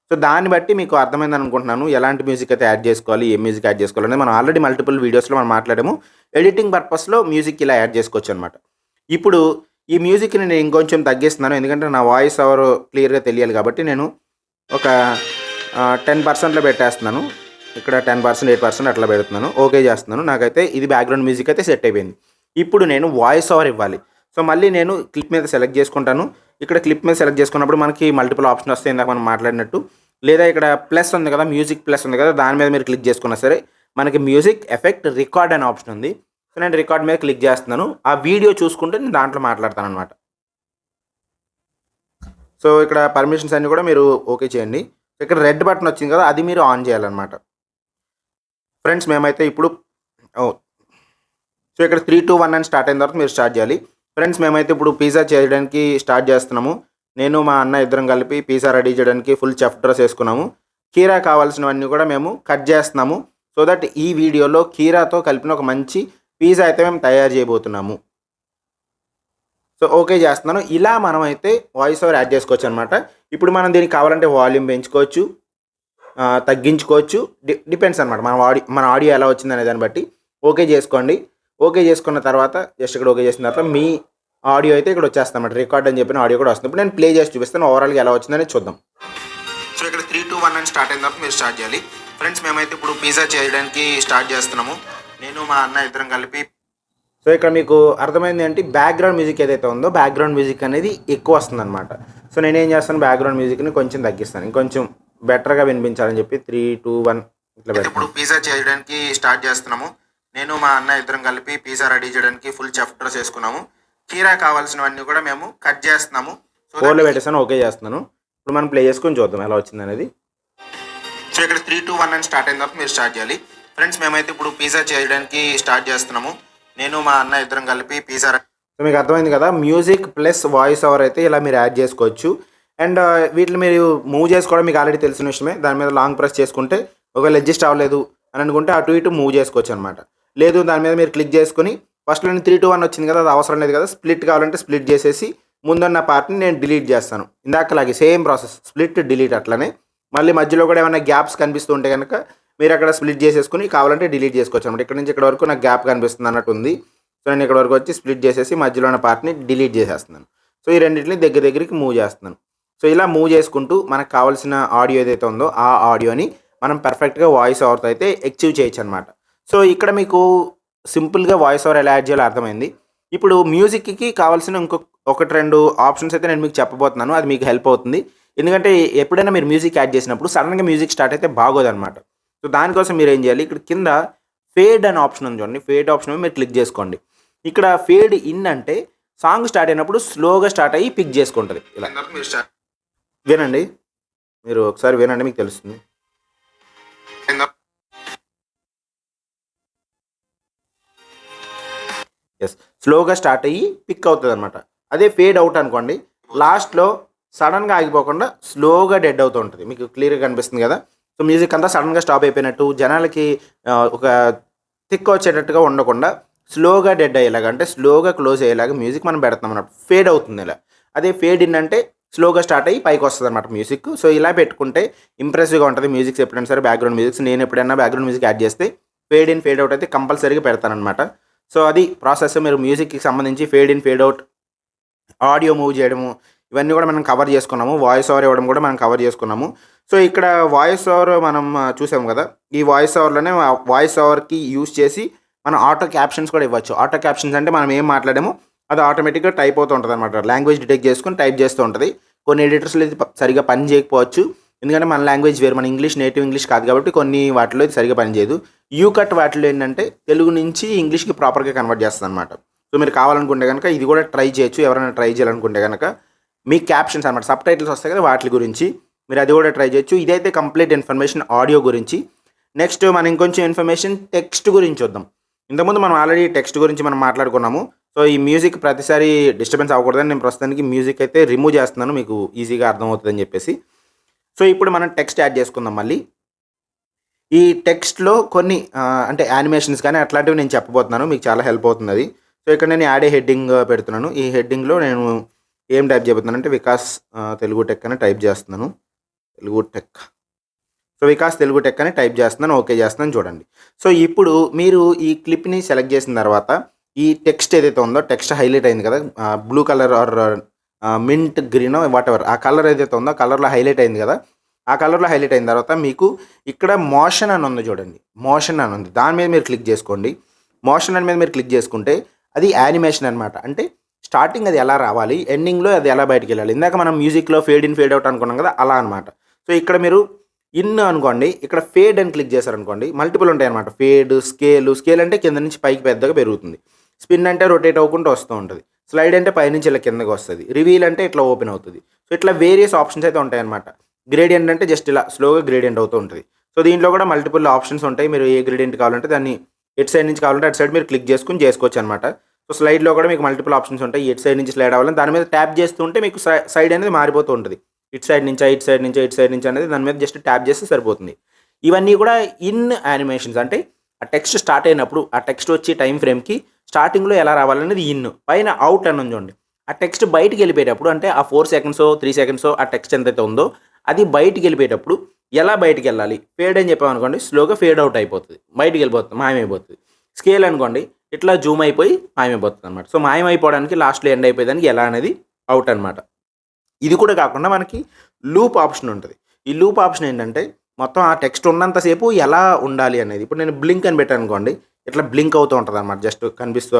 సో దాన్ని బట్టి మీకు అర్థమైందని అనుకుంటున్నాను, ఎలాంటి మ్యూజిక్ అయితే యాడ్ చేసుకోవాలి, ఏ మ్యూజిక్ యాడ్ చేసుకోవాలి అనేది మనం ఆల్రెడీ మల్టిపుల్ వీడియోస్లో మనం మాట్లాడాము. ఎడిటింగ్ పర్పస్లో మ్యూజిక్ ఇలా యాడ్ చేసుకోవచ్చు అనమాట. ఇప్పుడు ఈ మ్యూజిక్ని నేను ఇంకొంచెం తగ్గిస్తున్నాను, ఎందుకంటే నా వాయిస్ ఓవర్ క్లియర్గా తెలియాలి కాబట్టి నేను ఒక 10%లో పెట్టేస్తున్నాను. ఇక్కడ 10% 8% అట్లా పెడుతున్నాను, ఓకే చేస్తున్నాను. నాకైతే ఇది బ్యాక్గ్రౌండ్ మ్యూజిక్ అయితే సెట్ అయిపోయింది. ఇప్పుడు నేను వాయిస్ ఓవర్ ఇవ్వాలి. సో మళ్ళీ నేను క్లిప్ మీద సెలెక్ట్ చేసుకుంటాను. ఇక్కడ క్లిప్ మీద సెలెక్ట్ చేసుకున్నప్పుడు మనకి మల్టిపుల్ ఆప్షన్ వస్తాయి ఇందాక మనం మాట్లాడినట్టు. లేదా ఇక్కడ ప్లస్ ఉంది కదా, మ్యూజిక్ ప్లస్ ఉంది కదా, దాని మీద మీరు క్లిక్ చేసుకున్నా సరే మనకి మ్యూజిక్ ఎఫెక్ట్ రికార్డ్ అనే ఆప్షన్ ఉంది. సో నేను రికార్డ్ మీద క్లిక్ చేస్తున్నాను. ఆ వీడియో చూసుకుంటే నేను దాంట్లో మాట్లాడతాను అనమాట. సో ఇక్కడ పర్మిషన్స్ అన్నీ కూడా మీరు ఓకే చేయండి. ఇక్కడ రెడ్ బటన్ వచ్చింది కదా, అది మీరు ఆన్ చేయాలన్నమాట. ఫ్రెండ్స్ మేమైతే ఇప్పుడు సో ఇక్కడ 3 2 1 అని స్టార్ట్ అయిన తర్వాత మీరు స్టార్ట్ చేయాలి. ఫ్రెండ్స్ మేమైతే ఇప్పుడు పిజ్జా చేయడానికి స్టార్ట్ చేస్తున్నాము. నేను మా అన్న ఇద్దరం కలిపి పిజ్జా రెడీ చేయడానికి ఫుల్ చెఫ్ డ్రెస్ వేసుకున్నాము. కీరా కావాల్సినవన్నీ కూడా మేము కట్ చేస్తున్నాము. సో దట్ ఈ వీడియోలో కీరాతో కలిపిన ఒక మంచి పిజ్జా అయితే మేము తయారు చేయబోతున్నాము. సో ఓకే చేస్తున్నాను. ఇలా మనం అయితే వాయిస్ ఓవర్ యాడ్ చేసుకోవచ్చు అనమాట. ఇప్పుడు మనం దీనికి కావాలంటే వాల్యూమ్ పెంచుకోవచ్చు, తగ్గించుకోవచ్చు. డిపెండ్స్ అనమాట మన ఆడియో ఎలా వచ్చిందనే దాన్ని బట్టి. ఓకే చేసుకోండి. ఓకే చేసుకున్న తర్వాత జస్ట్ ఇక్కడ ఓకే చేసిన తర్వాత మీ ఆడియో అయితే ఇక్కడ వచ్చేస్తుంది అనమాట. రికార్డ్ అని చెప్పిన ఆడియో కూడా వస్తుంది. ఇప్పుడు నేను ప్లే చేసి చూపిస్తాను ఓవరాల్గా ఎలా వచ్చిందని చూద్దాం. సో ఇక్కడ 3, 2, 1 అని స్టార్ట్ అయిన తర్వాత మీరు స్టార్ట్ చేయాలి. ఫ్రెండ్స్ మేమైతే ఇప్పుడు పిజ్జా చేయడానికి స్టార్ట్ చేస్తున్నాము. నేను మా అన్న ఇద్దరం కలిపి. సో ఇక్కడ మీకు అర్థమైంది ఏంటి, బ్యాక్గ్రౌండ్ మ్యూజిక్ ఏదైతే ఉందో బ్యాక్గ్రౌండ్ మ్యూజిక్ అనేది ఎక్కువ వస్తుంది అనమాట. సో నేనేం చేస్తాను, బ్యాక్గ్రౌండ్ మ్యూజిక్ని కొంచెం తగ్గిస్తాను, ఇంకొంచెం బెటర్గా వినిపించాలని చెప్పి 3, 2, 1 ఇట్లా. ఇప్పుడు పిజ్జా చేయడానికి స్టార్ట్ చేస్తున్నాము. నేను మా అన్న ఇద్దరం కలిపి పిజ్జా రెడీ చేయడానికి ఫుల్ చెఫ్ డ్రెస్ వేసుకున్నాము. కీరా కావాల్సినవన్నీ కూడా మేము కట్ చేస్తున్నాము. బోర్లో పెట్టేస్తాను, ఓకే చేస్తున్నాను. ఇప్పుడు మనం ప్లే చేసుకొని చూద్దాం ఎలా వచ్చింది అనేది. సో ఇక్కడ 3, 2, 1 అని స్టార్ట్ అయిన తర్వాత మీరు స్టార్ట్ చేయాలి. ఫ్రెండ్స్ మేమైతే ఇప్పుడు పిజ్జా చేయడానికి స్టార్ట్ చేస్తున్నాము. నేను మా అన్న ఇద్దరం కలిపి పిజ్జా. సో మీకు అర్థమైంది కదా, మ్యూజిక్ ప్లస్ వాయిస్ ఓవర్ అయితే ఇలా మీరు యాడ్ చేసుకోవచ్చు. అండ్ వీటిని మీరు మూవ్ చేసుకోవడం మీకు ఆల్రెడీ తెలిసిన విషయమే. దాని మీద లాంగ్ ప్రెస్ చేసుకుంటే ఒకవేళ అడ్జస్ట్ అవ్వలేదు అని అనుకుంటే అటు ఇటు మూవ్ చేసుకోవచ్చు అనమాట. లేదు దాని మీద మీరు క్లిక్ చేసుకుని ఫస్ట్లో 3, 2, 1 వచ్చింది కదా, అది అవసరం లేదు కదా, స్ప్లిట్ కావాలంటే స్ప్లిట్ చేసేసి ముందున్న పార్ట్ని నేను డిలీట్ చేస్తాను. ఇందాకలాగే సేమ్ ప్రాసెస్, స్ప్లిట్ డిలీట్. అట్లనే మళ్ళీ మధ్యలో కూడా ఏమైనా గ్యాప్స్ కనిపిస్తూ ఉంటే కనుక మీరు అక్కడ స్ప్లిట్ చేసేసుకుని కావాలంటే డిలీట్ చేసుకోవచ్చు అనమాట. ఇక్కడ నుంచి ఇక్కడ వరకు నాకు గ్యాప్ కనిపిస్తుంది అన్నట్టు ఉంది. సో నేను ఇక్కడ వరకు వచ్చి స్ప్లిట్ చేసేసి మధ్యలో ఉన్న పార్ట్ని డిలీట్ చేసేస్తున్నాను. సో ఈ రెండింటిని దగ్గరికి మూవ్ చేస్తున్నాను. సో ఇలా మూవ్ చేసుకుంటూ మనకు కావాల్సిన ఆడియో ఏదైతే ఉందో ఆ ఆడియోని మనం పర్ఫెక్ట్గా వాయిస్ ఓవర్తో అయితే అచీవ్ చేయొచ్చు అనమాట. సో ఇక్కడ మీకు సింపుల్గా వాయిస్ ఓవర్ ఎలా యాడ్ చేయాలో అర్థమైంది. ఇప్పుడు మ్యూజిక్కి కావాల్సిన ఒకటి రెండు ఆప్షన్స్ అయితే నేను మీకు చెప్పబోతున్నాను. అది మీకు హెల్ప్ అవుతుంది. ఎందుకంటే ఎప్పుడైనా మీరు మ్యూజిక్ యాడ్ చేసినప్పుడు సడన్గా మ్యూజిక్ స్టార్ట్ అయితే బాగోదన్నమాట. సో దానికోసం మీరు ఏం చేయాలి, ఇక్కడ కింద ఫేడ్ అనే ఆప్షన్ ఉంది చూడండి, ఫేడ్ ఆప్షన్ మీరు క్లిక్ చేసుకోండి. ఇక్కడ ఫేడ్ ఇన్ అంటే సాంగ్ స్టార్ట్ అయినప్పుడు స్లోగా స్టార్ట్ అయ్యి పిక్ చేసుకుంటుంది. ఇలా వినండి, మీరు ఒకసారి వినండి, మీకు తెలుస్తుంది. ఎస్, స్లోగా స్టార్ట్ అయ్యి పిక్ అవుతుంది అనమాట. అదే ఫేడ్ అవుట్ అనుకోండి, లాస్ట్లో సడన్గా ఆగిపోకుండా స్లోగా డెడ్ అవుతూ ఉంటుంది. మీకు క్లియర్గా కనిపిస్తుంది కదా. సో మ్యూజిక్ అంతా సడన్గా స్టాప్ అయిపోయినట్టు, జనాలకి ఒక థిక్ వచ్చేటట్టుగా ఉండకుండా స్లోగా డెడ్ అయ్యేలాగా, అంటే స్లోగా క్లోజ్ అయ్యేలాగా మ్యూజిక్ మనం పెడతాం అన్నమాట. ఫేడ్ అవుతుంది ఇలా. అదే ఫేడ్ ఇన్ అంటే స్లోగా స్టార్ట్ అయ్యి పైకి వస్తుంది అనమాట మ్యూజిక్. సో ఇలా పెట్టుకుంటే ఇంప్రెసివ్గా ఉంటుంది మ్యూజిక్స్. ఎప్పుడైనా సరే బ్యాక్గ్రౌండ్ మ్యూజిక్స్ నేను ఎప్పుడైనా బ్యాక్గ్రౌండ్ మ్యూజిక్ యాడ్ చేస్తే ఫేడ్ ఇన్ ఫేడ్ అవుట్ అయితే కంపల్సరీగా పెడతానమాట. సో అది ప్రాసెస్. మీరు మ్యూజిక్కి సంబంధించి fade in fade out, audio move చేయడము, ఇవన్నీ కూడా మనం కవర్ చేసుకున్నాము. వాయిస్ ఓవర్ ఇవ్వడం కూడా మనం కవర్ చేసుకున్నాము. సో ఇక్కడ వాయిస్ ఓవర్ మనం చూసాము కదా, ఈ వాయిస్ ఓవర్లోనే వాయిస్ ఓవర్కి యూజ్ చేసి మనం ఆటో క్యాప్షన్స్ కూడా ఇవ్వచ్చు. ఆటో క్యాప్షన్స్ అంటే మనం ఏం మాట్లాడామో అది ఆటోమేటిక్గా టైప్ అవుతూ ఉంటుంది అనమాట. లాంగ్వేజ్ డిటెక్ట్ చేసుకుని టైప్ చేస్తూ ఉంటుంది. కొన్ని ఎడిటర్స్లో ఇది సరిగా పని చేయకపోవచ్చు, ఎందుకంటే మన లాంగ్వేజ్ వేరు, మన ఇంగ్లీష్ నేటివ్ ఇంగ్లీష్ కాదు కాబట్టి కొన్ని వాటిలో ఇది సరిగా పనిచేయదు. యూకట్ వాటిలో ఏంటంటే తెలుగు నుంచి ఇంగ్లీష్కి ప్రాపర్గా కన్వర్ట్ చేస్తుంది అనమాట. సో మీరు కావాలనుకుంటే కనుక ఇది కూడా ట్రై చేయొచ్చు. ఎవరైనా ట్రై చేయాలనుకుంటే కనుక మీ క్యాప్షన్స్ అనమాట, సబ్ టైటిల్స్ వస్తాయి కదా, వాటి గురించి మీరు అది కూడా ట్రై చేయొచ్చు. ఇదైతే కంప్లీట్ ఇన్ఫర్మేషన్ ఆడియో గురించి. నెక్స్ట్ మనం ఇంకొంచెం ఇన్ఫర్మేషన్ టెక్స్ట్ గురించి చూద్దాం. ఇంతకుముందు మనం ఆల్రెడీ టెక్స్ట్ గురించి మనం మాట్లాడుకున్నాము. సో ఈ మ్యూజిక్ ప్రతిసారి డిస్టర్బెన్స్ అవ్వకూడదని నేను ప్రస్తుతానికి మ్యూజిక్ అయితే రిమూవ్ చేస్తున్నాను, మీకు ఈజీగా అర్థమవుతుందని చెప్పేసి. సో ఇప్పుడు మనం టెక్స్ట్ యాడ్ చేసుకుందాం మళ్ళీ. ఈ టెక్స్ట్లో కొన్ని అంటే యానిమేషన్స్ కానీ అట్లాంటివి నేను చెప్పబోతున్నాను, మీకు చాలా హెల్ప్ అవుతుంది అది. సో ఇక్కడ నేను యాడ్ ఏ హెడ్డింగ్ పెడుతున్నాను. ఈ హెడ్డింగ్లో నేను ఏం టైప్ చేయబోతున్నాను అంటే వికాస్ తెలుగు టెక్ అని టైప్ చేస్తున్నాను. Telugu tech. So Vikas Telugu tech అని టైప్ చేస్తున్నాను, ఓకే చేస్తున్నాను. చూడండి. సో ఇప్పుడు మీరు ఈ క్లిప్ని సెలెక్ట్ చేసిన తర్వాత ఈ టెక్స్ట్ ఏదైతే ఉందో, టెక్స్ట్ హైలైట్ అయింది కదా, blue colour or mint green whatever, ఆ కలర్ ఏదైతే ఉందో ఆ కలర్లో హైలైట్ అయింది కదా. ఆ కలర్లో హైలైట్ అయిన తర్వాత మీకు ఇక్కడ మోషన్ అని ఉంది చూడండి, మోషన్ అని ఉంది, దాని మీద మీరు క్లిక్ చేసుకోండి. మోషన్ అని మీద మీరు క్లిక్ చేసుకుంటే అది యానిమేషన్ అనమాట. అంటే స్టార్టింగ్ అది ఎలా రావాలి, ఎండింగ్లో అది ఎలా బయటికి వెళ్ళాలి. ఇందాక మనం మ్యూజిక్లో ఫేడ్ ఇన్ ఫేడ్ అవుట్ అనుకున్నాం కదా, అలా అనమాట. సో ఇక్కడ మీరు ఇన్ అనుకోండి, ఇక్కడ ఫేడ్ అని క్లిక్ చేశారనుకోండి, మల్టిపుల్ ఉంటాయి అనమాట. ఫేడ్, స్కేల్ అంటే కింద నుంచి పైకి పెద్దగా పెరుగుతుంది. స్పిన్ అంటే రొటేట్ అవ్వకుండా వస్తూ ఉంటుంది. స్లైడ్ అంటే పైనుంచి ఇలా కిందకి వస్తుంది. రివీల్ అంటే ఇట్లా ఓపెన్ అవుతుంది. సో ఇట్లా వేరియస్ ఆప్షన్స్ అయితే ఉంటాయన్నమాట. గ్రేడియంట్ అంటే జస్ట్ ఇలా స్లోగా గ్రేడియంట్ అవుతూ ఉంటుంది. సో దీంట్లో కూడా మల్టిపుల్ ఆప్షన్స్ ఉంటాయి. మీరు ఏ గ్రేడియంట్ కావాలంటే దాన్ని ఎట్ సైడ్ నుంచి కావాలంటే అటు సైడ్ మీరు క్లిక్ చేసుకుని చేసుకోవచ్చు అనమాట. సో స్లైడ్లో కూడా మీకు మల్టిపుల్ ఆప్షన్స్ ఉంటాయి. ఎట్ సైడ్ నుంచి స్లైడ్ అవ్వాలని దాని మీద ట్యాప్ చేస్తుంటే మీకు సైడ్ అనేది మారిపోతూ ఉంటుంది. ఇటు సైడ్ నుంచి ఇటు సైడ్ నుంచి ఇటు సైడ్ నుంచి అనేది దాని మీద జస్ట్ ట్యాప్ చేస్తే సరిపోతుంది. ఇవన్నీ కూడా ఇన్ యానిమేషన్స్. అంటే ఆ టెక్స్ట్ స్టార్ట్ అయినప్పుడు ఆ టెక్స్ట్ వచ్చి టైం ఫ్రేమ్కి స్టార్టింగ్లో ఎలా రావాలనేది ఇన్. పైన అవుట్ అని చూడండి, ఆ టెక్స్ట్ బయటికి వెళ్ళిపోయేటప్పుడు, అంటే ఆ 4 సెకండ్స్ 3 సెకండ్స్ ఆ టెక్స్ట్ ఎంతైతే ఉందో అది బయటికి వెళ్ళిపోయేటప్పుడు ఎలా బయటికి వెళ్ళాలి. ఫేడ్ అని చెప్పామనుకోండి స్లోగా ఫేడ్ అవుట్ అయిపోతుంది, బయటికి వెళ్ళిపోతుంది, మాయమైపోతుంది. స్కేల్ అనుకోండి ఇట్లా జూమ్ అయిపోయి మాయమైపోతుంది అనమాట. సో మాయమైపోవడానికి లాస్ట్లో ఎండ్ అయిపోయేదానికి ఎలా అనేది అవుట్ అనమాట. ఇది కూడా కాకుండా మనకి లూప్ ఆప్షన్ ఉంటుంది. ఈ లూప్ ఆప్షన్ ఏంటంటే మొత్తం ఆ టెక్స్ట్ ఉన్నంతసేపు ఎలా ఉండాలి అనేది. ఇప్పుడు నేను బ్లింక్ అని పెట్టాను అనుకోండి ఇట్లా బ్లింక్ అవుతూ ఉంటుంది అనమాట. జస్ట్ కనిపిస్తూ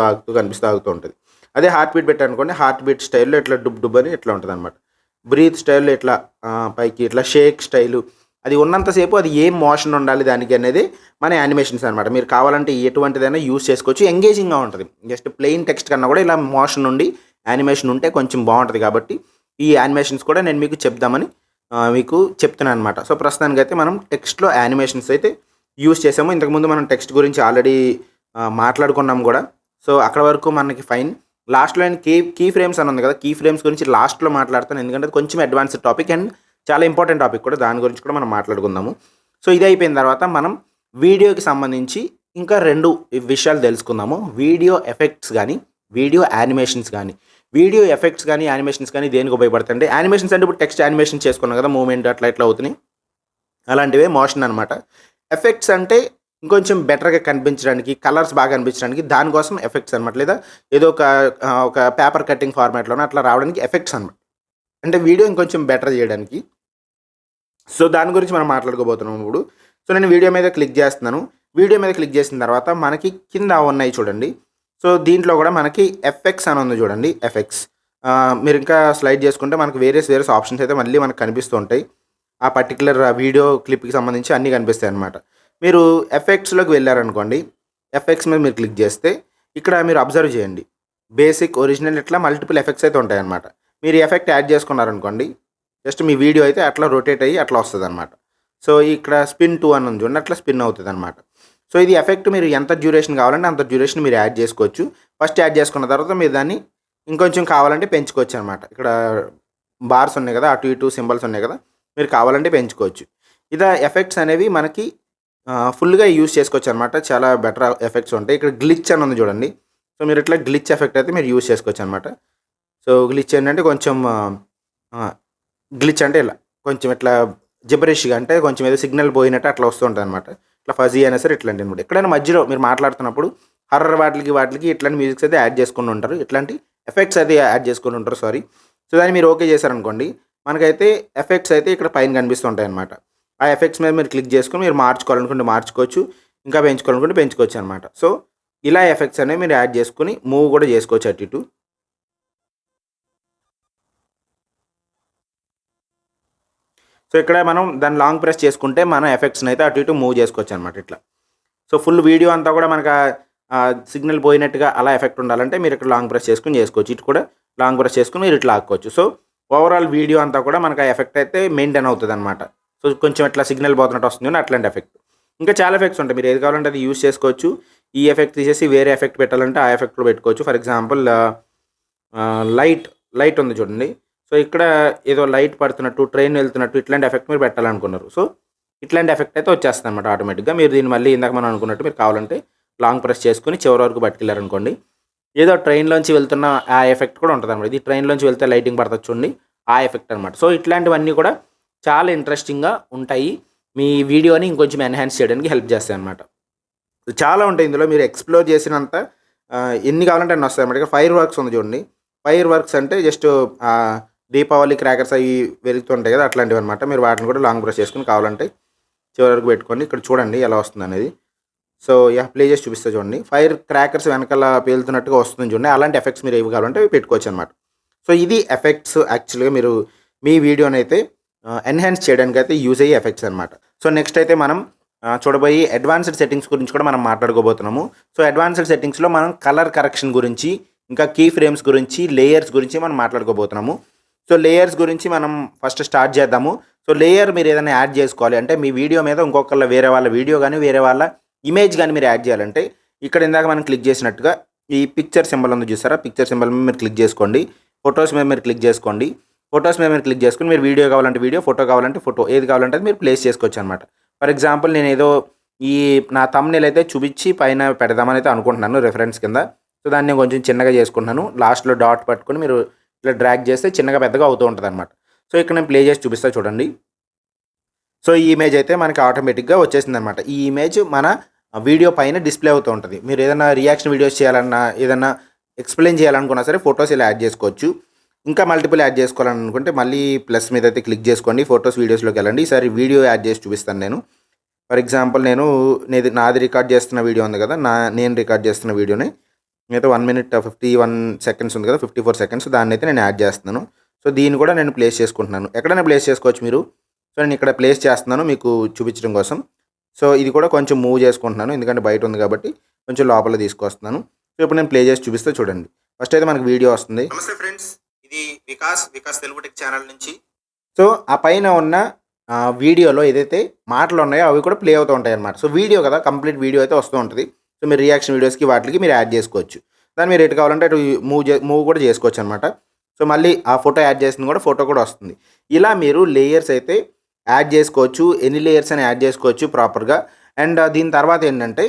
ఆగుతూ ఉంటుంది. అదే హార్ట్ బీట్ పెట్టాను అనుకోండి హార్ట్ బీట్ స్టైల్లో ఇట్లా డుబ్ డుబ్ అని ఇట్లా ఉంటుంది అనమాట. బ్రీత్ స్టైల్లో ఇట్లా పైకి ఇట్లా షేక్ స్టైలు అది ఉన్నంతసేపు అది ఏం మోషన్ ఉండాలి దానికి అనేది మన యానిమేషన్స్ అనమాట. మీరు కావాలంటే ఎటువంటిదైనా యూస్ చేసుకోవచ్చు, ఎంగేజింగ్గా ఉంటుంది. జస్ట్ ప్లెయిన్ టెక్స్ట్ కన్నా కూడా ఇలా మోషన్ ఉండి యానిమేషన్ ఉంటే కొంచెం బాగుంటుంది. కాబట్టి ఈ యానిమేషన్స్ కూడా నేను మీకు చెప్దామని మీకు చెప్తున్నాను అనమాట. సో ప్రస్తుతానికైతే మనం టెక్స్ట్లో యానిమేషన్స్ అయితే యూస్ చేసాము. ఇంతకుముందు మనం టెక్స్ట్ గురించి ఆల్రెడీ మాట్లాడుకున్నాం కూడా. సో అక్కడ వరకు మనకి ఫైన్. లాస్ట్లో నేను కీ ఫ్రేమ్స్ అని ఉంది కదా, కీ ఫ్రేమ్స్ గురించి లాస్ట్లో మాట్లాడతాను. ఎందుకంటే అది కొంచెం అడ్వాన్స్డ్ టాపిక్ అండ్ చాలా ఇంపార్టెంట్ టాపిక్ కూడా, దాని గురించి కూడా మనం మాట్లాడుకుందాము. సో ఇది అయిపోయిన తర్వాత మనం వీడియోకి సంబంధించి ఇంకా 2 విషయాలు తెలుసుకుందాము. వీడియో ఎఫెక్ట్స్ కానీ వీడియో యానిమేషన్స్ కానీ. వీడియో ఎఫెక్ట్స్ కానీ యానిమేషన్స్ కానీ దేనికి ఉపయోగపడతాయంటే, యానిమేషన్స్ అంటే ఇప్పుడు టెక్స్ట్ యానిమేషన్ చేసుకున్నాం కదా, మూమెంట్ అట్లా ఇట్లా అవుతున్నాయి, అలాంటివే మోషన్ అనమాట. ఎఫెక్ట్స్ అంటే ఇంకొంచెం బెటర్గా కనిపించడానికి, కలర్స్ బాగా కనిపించడానికి, దానికోసం ఎఫెక్ట్స్ అనమాట. లేదా ఏదో ఒక పేపర్ కటింగ్ ఫార్మాట్లోనే అట్లా రావడానికి ఎఫెక్ట్స్ అనమాట. అంటే వీడియో ఇంకొంచెం బెటర్ చేయడానికి. సో దాని గురించి మనం మాట్లాడుకోబోతున్నాం ఇప్పుడు. సో నేను వీడియో మీద క్లిక్ చేస్తున్నాను. వీడియో మీద క్లిక్ చేసిన తర్వాత మనకి కింద ఉన్నాయి చూడండి. సో దీంట్లో కూడా మనకి ఎఫెక్ట్స్ అని ఉంది చూడండి, ఎఫెక్ట్స్. మీరు ఇంకా స్లైడ్ చేసుకుంటే మనకు వేరే ఆప్షన్స్ అయితే మళ్ళీ మనకు కనిపిస్తూ ఉంటాయి. ఆ పర్టికులర్ వీడియో క్లిప్కి సంబంధించి అన్నీ కనిపిస్తాయి అన్నమాట. మీరు ఎఫెక్ట్స్లోకి వెళ్ళారనుకోండి, ఎఫెక్ట్స్ మీద మీరు క్లిక్ చేస్తే ఇక్కడ మీరు అబ్జర్వ్ చేయండి, బేసిక్, ఒరిజినల్ ఇట్లా మల్టిపుల్ ఎఫెక్ట్స్ అయితే ఉంటాయన్నమాట. మీరు ఎఫెక్ట్ యాడ్ చేసుకున్నారనుకోండి, జస్ట్ మీ వీడియో అయితే అట్లా రొటేట్ అయ్యి అట్లా వస్తుంది అనమాట. సో ఇక్కడ స్పిన్ 2 అని ఉంది చూడండి, అట్లా స్పిన్ అవుతుంది అనమాట. సో ఇది ఎఫెక్ట్ మీరు ఎంత డ్యూరేషన్ కావాలంటే అంత డ్యూరేషన్ మీరు యాడ్ చేసుకోవచ్చు. ఫస్ట్ యాడ్ చేసుకున్న తర్వాత మీరు దాన్ని ఇంకొంచెం కావాలంటే పెంచుకోవచ్చు అనమాట. ఇక్కడ బార్స్ ఉన్నాయి కదా, అటు ఇటు సింబల్స్ ఉన్నాయి కదా, మీరు కావాలంటే పెంచుకోవచ్చు. ఇదా ఎఫెక్ట్స్ అనేవి మనకి ఫుల్గా యూస్ చేసుకోవచ్చు అనమాట. చాలా బెటర్ ఎఫెక్ట్స్ ఉంటాయి. ఇక్కడ గ్లిచ్ అని ఉంది చూడండి. సో మీరు ఇట్లా గ్లిచ్ ఎఫెక్ట్ అయితే మీరు యూస్ చేసుకోవచ్చు అనమాట. సో గ్లిచ్ ఏంటంటే కొంచెం గ్లిచ్ అంటే ఇలా కొంచెం ఇట్లా జిబరిష్గా, అంటే కొంచెం ఏదో సిగ్నల్ పోయినట్టు అట్లా వస్తూ ఉంటుంది అనమాట. ఇట్లా ఫజీ అయినా సరే ఇట్లాంటి అనమాట. ఎక్కడైనా మధ్యలో మీరు మాట్లాడుతున్నప్పుడు హర్రర్ వాటికి ఇట్లాంటి మ్యూజిక్స్ అయితే యాడ్ చేసుకుని ఉంటారు, ఇట్లాంటి ఎఫెక్ట్స్ అయితే యాడ్ చేసుకుని ఉంటారు, సారీ. సో దాన్ని మీరు ఓకే చేశారనుకోండి, మనకైతే ఎఫెక్ట్స్ అయితే ఇక్కడ పైన కనిపిస్తుంటాయి అనమాట. ఆ ఎఫెక్ట్స్ మీద మీరు క్లిక్ చేసుకుని మీరు మార్చుకోవాలనుకుంటే మార్చుకోవచ్చు, ఇంకా పెంచుకోవాలనుకుంటే పెంచుకోవచ్చు అనమాట. సో ఇలా ఎఫెక్ట్స్ అనేవి మీరు యాడ్ చేసుకుని మూవ్ కూడా చేసుకోవచ్చు అటు ఇటు. సో ఇక్కడ మనం దాన్ని లాంగ్ ప్రెస్ చేసుకుంటే మన ఎఫెక్ట్స్ని అయితే అటు ఇటు మూవ్ చేసుకోవచ్చు అనమాట ఇట్లా. సో ఫుల్ వీడియో అంతా కూడా మనకు సిగ్నల్ పోయినట్టుగా అలా ఎఫెక్ట్ ఉండాలంటే మీరు ఇక్కడ లాంగ్ ప్రెస్ చేసుకుని చేసుకోవచ్చు. ఇటు కూడా లాంగ్ ప్రెస్ చేసుకుని మీరు ఇట్లా ఆక్కోవచ్చు. సో ఓవరాల్ వీడియో అంతా కూడా మనకు ఆ ఎఫెక్ట్ అయితే మెయింటైన్ అవుతుంది అనమాట. సో కొంచెం ఇట్లా సిగ్నల్ పోతున్నట్టు వస్తుంది అట్లాంటి ఎఫెక్ట్. ఇంకా చాలా ఎఫెక్ట్స్ ఉంటాయి, మీరు ఏది కావాలంటే అది యూస్ చేసుకోవచ్చు. ఈ ఎఫెక్ట్ తీసేసి వేరే ఎఫెక్ట్ పెట్టాలంటే ఆ ఎఫెక్ట్లో పెట్టుకోవచ్చు. ఫర్ ఎగ్జాంపుల్ లైట్ ఉంది చూడండి. సో ఇక్కడ ఏదో లైట్ పడుతున్నట్టు, ట్రైన్ వెళ్తున్నట్టు ఇట్లాంటి ఎఫెక్ట్ మీరు పెట్టాలనుకున్నారు. సో ఇట్లాంటి ఎఫెక్ట్ అయితే వచ్చేస్తుంది అనమాట ఆటోమేటిక్గా. మీరు దీన్ని మళ్ళీ ఇందాక మనం అనుకున్నట్టు మీరు కావాలంటే లాంగ్ ప్రెస్ చేసుకుని చివరి వరకు పట్టుకెళ్ళారనుకోండి, ఏదో ట్రైన్లోంచి వెళ్తున్న ఆ ఎఫెక్ట్ కూడా ఉంటుంది అనమాట. ఇది ట్రైన్లోంచి వెళ్తే లైటింగ్ పడుతుంది చూడండి, ఆ ఎఫెక్ట్ అనమాట. సో ఇట్లాంటివన్నీ కూడా చాలా ఇంట్రెస్టింగ్గా ఉంటాయి, మీ వీడియోని ఇంకొంచెం ఎన్హాన్స్ చేయడానికి హెల్ప్ చేస్తాయి అనమాట. చాలా ఉంటాయి ఇందులో, మీరు ఎక్స్ప్లోర్ చేసినంత ఎన్ని కావాలంటే అన్నీ వస్తాయి అన్నమాట. ఇక్కడ ఫైర్ వర్క్స్ ఉంది చూడండి. ఫైర్ వర్క్స్ అంటే జస్ట్ దీపావళి క్రాకర్స్ అవి వెలుగుతుంటాయి కదా, అట్లాంటివి అనమాట. మీరు వాటిని కూడా లాంగ్ ప్రెస్ చేసుకుని కావాలంటే చివరి వరకు పెట్టుకోండి. ఇక్కడ చూడండి ఎలా వస్తుంది అనేది. సో ప్లే చేసి చూపిస్తే చూడండి, ఫైర్ క్రాకర్స్ వెనకాల పేలుతున్నట్టుగా వస్తుంది చూడండి. అలాంటి ఎఫెక్ట్స్ మీరు ఏవి కావాలంటే అవి పెట్టుకోవచ్చు అనమాట. సో ఇది ఎఫెక్ట్స్ యాక్చువల్గా మీరు మీ వీడియోని అయితే ఎన్హాన్స్ చేయడానికి అయితే యూజ్ అయ్యే ఎఫెక్ట్స్ అనమాట. సో నెక్స్ట్ అయితే మనం చూడబోయి అడ్వాన్స్డ్ సెట్టింగ్స్ గురించి కూడా మనం మాట్లాడుకోబోతున్నాము. సో అడ్వాన్స్డ్ సెట్టింగ్స్లో మనం కలర్ కరెక్షన్ గురించి, ఇంకా కీ ఫ్రేమ్స్ గురించి, లేయర్స్ గురించి మనం మాట్లాడుకోబోతున్నాము. సో లేయర్స్ గురించి మనం ఫస్ట్ స్టార్ట్ చేద్దాము. సో లేయర్ మీరు ఏదైనా యాడ్ చేసుకోవాలి అంటే మీ వీడియో మీద ఇంకొకళ్ళ వేరే వాళ్ళ వీడియో కానీ వేరే వాళ్ళ ఇమేజ్ కానీ మీరు యాడ్ చేయాలంటే ఇక్కడ ఇందాక మనం క్లిక్ చేసినట్టుగా ఈ పిక్చర్ సింబల్ ఉంది చూసారా, పిక్చర్ సింబల్ మీద మీరు క్లిక్ చేసుకోండి. ఫొటోస్ మీద మీరు క్లిక్ చేసుకోండి. ఫొటోస్ మీద మీరు క్లిక్ చేసుకుని మీరు వీడియో కావాలంటే వీడియో, ఫోటో కావాలంటే ఫోటో, ఏది కావాలంటే అది మీరు ప్లేస్ చేసుకోవచ్చు అనమాట. ఫర్ ఎగ్జాంపుల్ నేను ఏదో నా థంబ్నెయిల్ అయితే చూపించి పైన పెడదామని అయితే అనుకుంటున్నాను రెఫరెన్స్ కింద. సో దాన్ని నేను కొంచెం చిన్నగా చేసుకుంటున్నాను. లాస్ట్లో డాట్ పట్టుకొని మీరు ఇట్లా డ్రాగ్ చేస్తే చిన్నగా పెద్దగా అవుతూ ఉంటుంది అనమాట. సో ఇక్కడ నేను ప్లే చేసి చూపిస్తా చూడండి. సో ఈ ఇమేజ్ అయితే మనకి ఆటోమేటిక్గా వచ్చేసింది అనమాట. ఈ ఇమేజ్ మన వీడియో పైన డిస్ప్లే అవుతూ ఉంటుంది. మీరు ఏదైనా రియాక్షన్ వీడియోస్ చేయాలన్నా, ఏదన్నా ఎక్స్ప్లెయిన్ చేయాలనుకున్నా సరే ఫొటోస్ ఇలా యాడ్ చేసుకోవచ్చు. ఇంకా మల్టిపుల్ యాడ్ చేసుకోవాలని అనుకుంటే మళ్ళీ ప్లస్ మీద అయితే క్లిక్ చేసుకోండి. ఫొటోస్ వీడియోస్లోకి వెళ్ళండి. ఈసారి వీడియో యాడ్ చేసి చూపిస్తాను నేను. ఫర్ ఎగ్జాంపుల్ నాది రికార్డ్ చేస్తున్న వీడియో ఉంది కదా, నేను రికార్డ్ చేస్తున్న వీడియోని అయితే 1 minute 51 seconds ఉంది కదా, 54 seconds దాన్ని అయితే నేను యాడ్ చేస్తున్నాను. సో దీన్ని కూడా నేను ప్లేస్ చేసుకుంటున్నాను. ఎక్కడైనా ప్లేస్ చేసుకోవచ్చు మీరు. సో నేను ఇక్కడ ప్లేస్ చేస్తున్నాను మీకు చూపించడం కోసం. సో ఇది కూడా కొంచెం మూవ్ చేసుకుంటున్నాను ఎందుకంటే బయట ఉంది కాబట్టి కొంచెం లోపల తీసుకొస్తున్నాను. సో ఇప్పుడు నేను ప్లే చేసి చూపిస్తే చూడండి. ఫస్ట్ అయితే మనకి వీడియో వస్తుంది. నమస్తే ఫ్రెండ్స్, ఇది వికాస్ తెలుగు టెక్ ఛానల్ నుంచి. సో ఆ పైన ఉన్న వీడియోలో ఏదైతే మాటలు ఉన్నాయో అవి కూడా ప్లే అవుతూ ఉంటాయి అన్నమాట. సో వీడియో కదా, కంప్లీట్ వీడియో అయితే వస్తూ ఉంటుంది. సో మీరు రియాక్షన్ వీడియోస్కి వాటికి మీరు యాడ్ చేసుకోవచ్చు. దాన్ని మీరు ఎటు కావాలంటే అటు మూవ్ కూడా చేసుకోవచ్చు అనమాట. సో మళ్ళీ ఆ ఫోటో యాడ్ చేసింది కూడా ఫోటో కూడా వస్తుంది. ఇలా మీరు లేయర్స్ అయితే యాడ్ చేసుకోవచ్చు. ఎన్ని లేయర్స్ అని యాడ్ చేసుకోవచ్చు ప్రాపర్గా. అండ్ దీని తర్వాత ఏంటంటే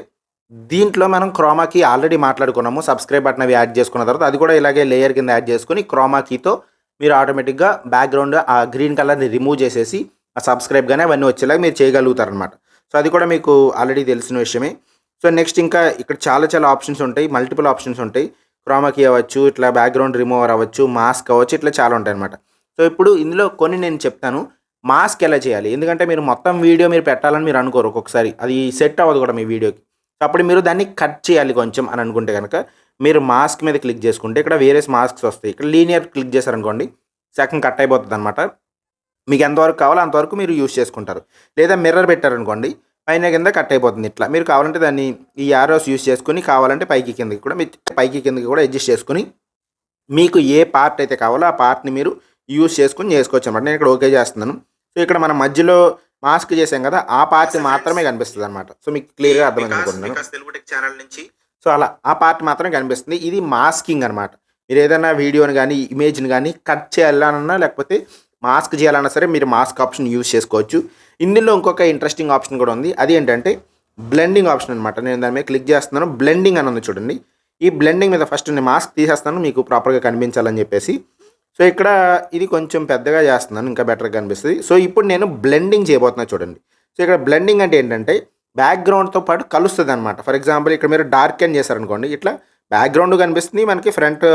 దీంట్లో మనం క్రోమాకీ ఆల్రెడీ మాట్లాడుకున్నాము. సబ్స్క్రైబ్ బటన్ అవి యాడ్ చేసుకున్న తర్వాత అది కూడా ఇలాగే లేయర్ కింద యాడ్ చేసుకొని క్రోమాకీతో మీరు ఆటోమేటిక్గా బ్యాక్గ్రౌండ్ ఆ గ్రీన్ కలర్ని రిమూవ్ చేసేసి ఆ సబ్స్క్రైబ్ కానీ అవన్నీ వచ్చేలాగా మీరు చేయగలుగుతారనమాట. సో అది కూడా మీకు ఆల్రెడీ తెలిసిన విషయమే. సో నెక్స్ట్ ఇంకా ఇక్కడ చాలా ఆప్షన్స్ ఉంటాయి, మల్టిపుల్ ఆప్షన్స్ ఉంటాయి. క్రోమాకీ అవ్వచ్చు, ఇట్లా బ్యాక్గ్రౌండ్ రిమూవర్ అవ్వచ్చు, మాస్క్ అవ్వచ్చు, ఇట్లా చాలా ఉంటాయి అనమాట. సో ఇప్పుడు ఇందులో కొన్ని నేను చెప్తాను. మాస్క్ ఎలా చేయాలి, ఎందుకంటే మీరు మొత్తం వీడియో మీరు పెట్టాలని మీరు అనుకోరు, ఒక్కొక్కసారి అది సెట్ అవ్వదు కూడా మీ వీడియోకి. సో అప్పుడు మీరు దాన్ని కట్ చేయాలి కొంచెం అని అనుకుంటే కనుక మీరు మాస్క్ మీద క్లిక్ చేసుకుంటే ఇక్కడ వేరే మాస్క్స్ వస్తాయి. ఇక్కడ లీనియర్ క్లిక్ చేశారనుకోండి సగం కట్ అయిపోతుంది అనమాట. మీకు ఎంతవరకు కావాలో అంతవరకు మీరు యూస్ చేసుకుంటారు. లేదా మిర్రర్ పెట్టారనుకోండి పైన కింద కట్ అయిపోతుంది. ఇట్లా మీరు కావాలంటే దాన్ని ఈ యారోస్ యూస్ చేసుకుని కావాలంటే పైకి కిందకి కూడా అడ్జస్ట్ చేసుకుని మీకు ఏ పార్ట్ అయితే కావాలో ఆ పార్ట్ని మీరు యూస్ చేసుకుని చేసుకోవచ్చు అనమాట. నేను ఇక్కడ ఓకే చేస్తున్నాను. సో ఇక్కడ మనం మధ్యలో మాస్క్ చేసాం కదా, ఆ పార్ట్ మాత్రమే కనిపిస్తుంది అనమాట. సో మీకు క్లియర్గా అర్థమైంది అనుకుంటున్నాను. తెలుగు టెక్ ఛానల్ నుంచి సో అలా ఆ పార్ట్ మాత్రమే కనిపిస్తుంది. ఇది మాస్కింగ్ అనమాట. మీరు ఏదైనా వీడియోని కానీ ఇమేజ్ని కానీ కట్ చేయాలన్నా లేకపోతే మాస్క్ చేయాలన్నా సరే మీరు మాస్క్ ఆప్షన్ యూజ్ చేసుకోవచ్చు. ఇందులో ఇంకొక ఇంట్రెస్టింగ్ ఆప్షన్ కూడా ఉంది. అది ఏంటంటే బ్లెండింగ్ ఆప్షన్ అనమాట. నేను దాని మీద క్లిక్ చేస్తున్నాను. బ్లెండింగ్ అని ఉంది చూడండి. ఈ బ్లెండింగ్ మీద ఫస్ట్ నేను మాస్క్ తీసేస్తాను మీకు ప్రాపర్గా కనిపించాలని చెప్పేసి. సో ఇక్కడ ఇది కొంచెం పెద్దగా చేస్తున్నాను, ఇంకా బెటర్గా కనిపిస్తుంది. సో ఇప్పుడు నేను బ్లెండింగ్ చేయబోతున్నాను చూడండి. సో ఇక్కడ బ్లెండింగ్ అంటే ఏంటంటే బ్యాక్గ్రౌండ్తో పాటు కలుస్తుంది అనమాట. ఫర్ ఎగ్జాంపుల్ ఇక్కడ మీరు డార్క్ అని చేశారనుకోండి, ఇట్లా బ్యాక్గ్రౌండ్ కనిపిస్తుంది, మనకి ఫ్రంట్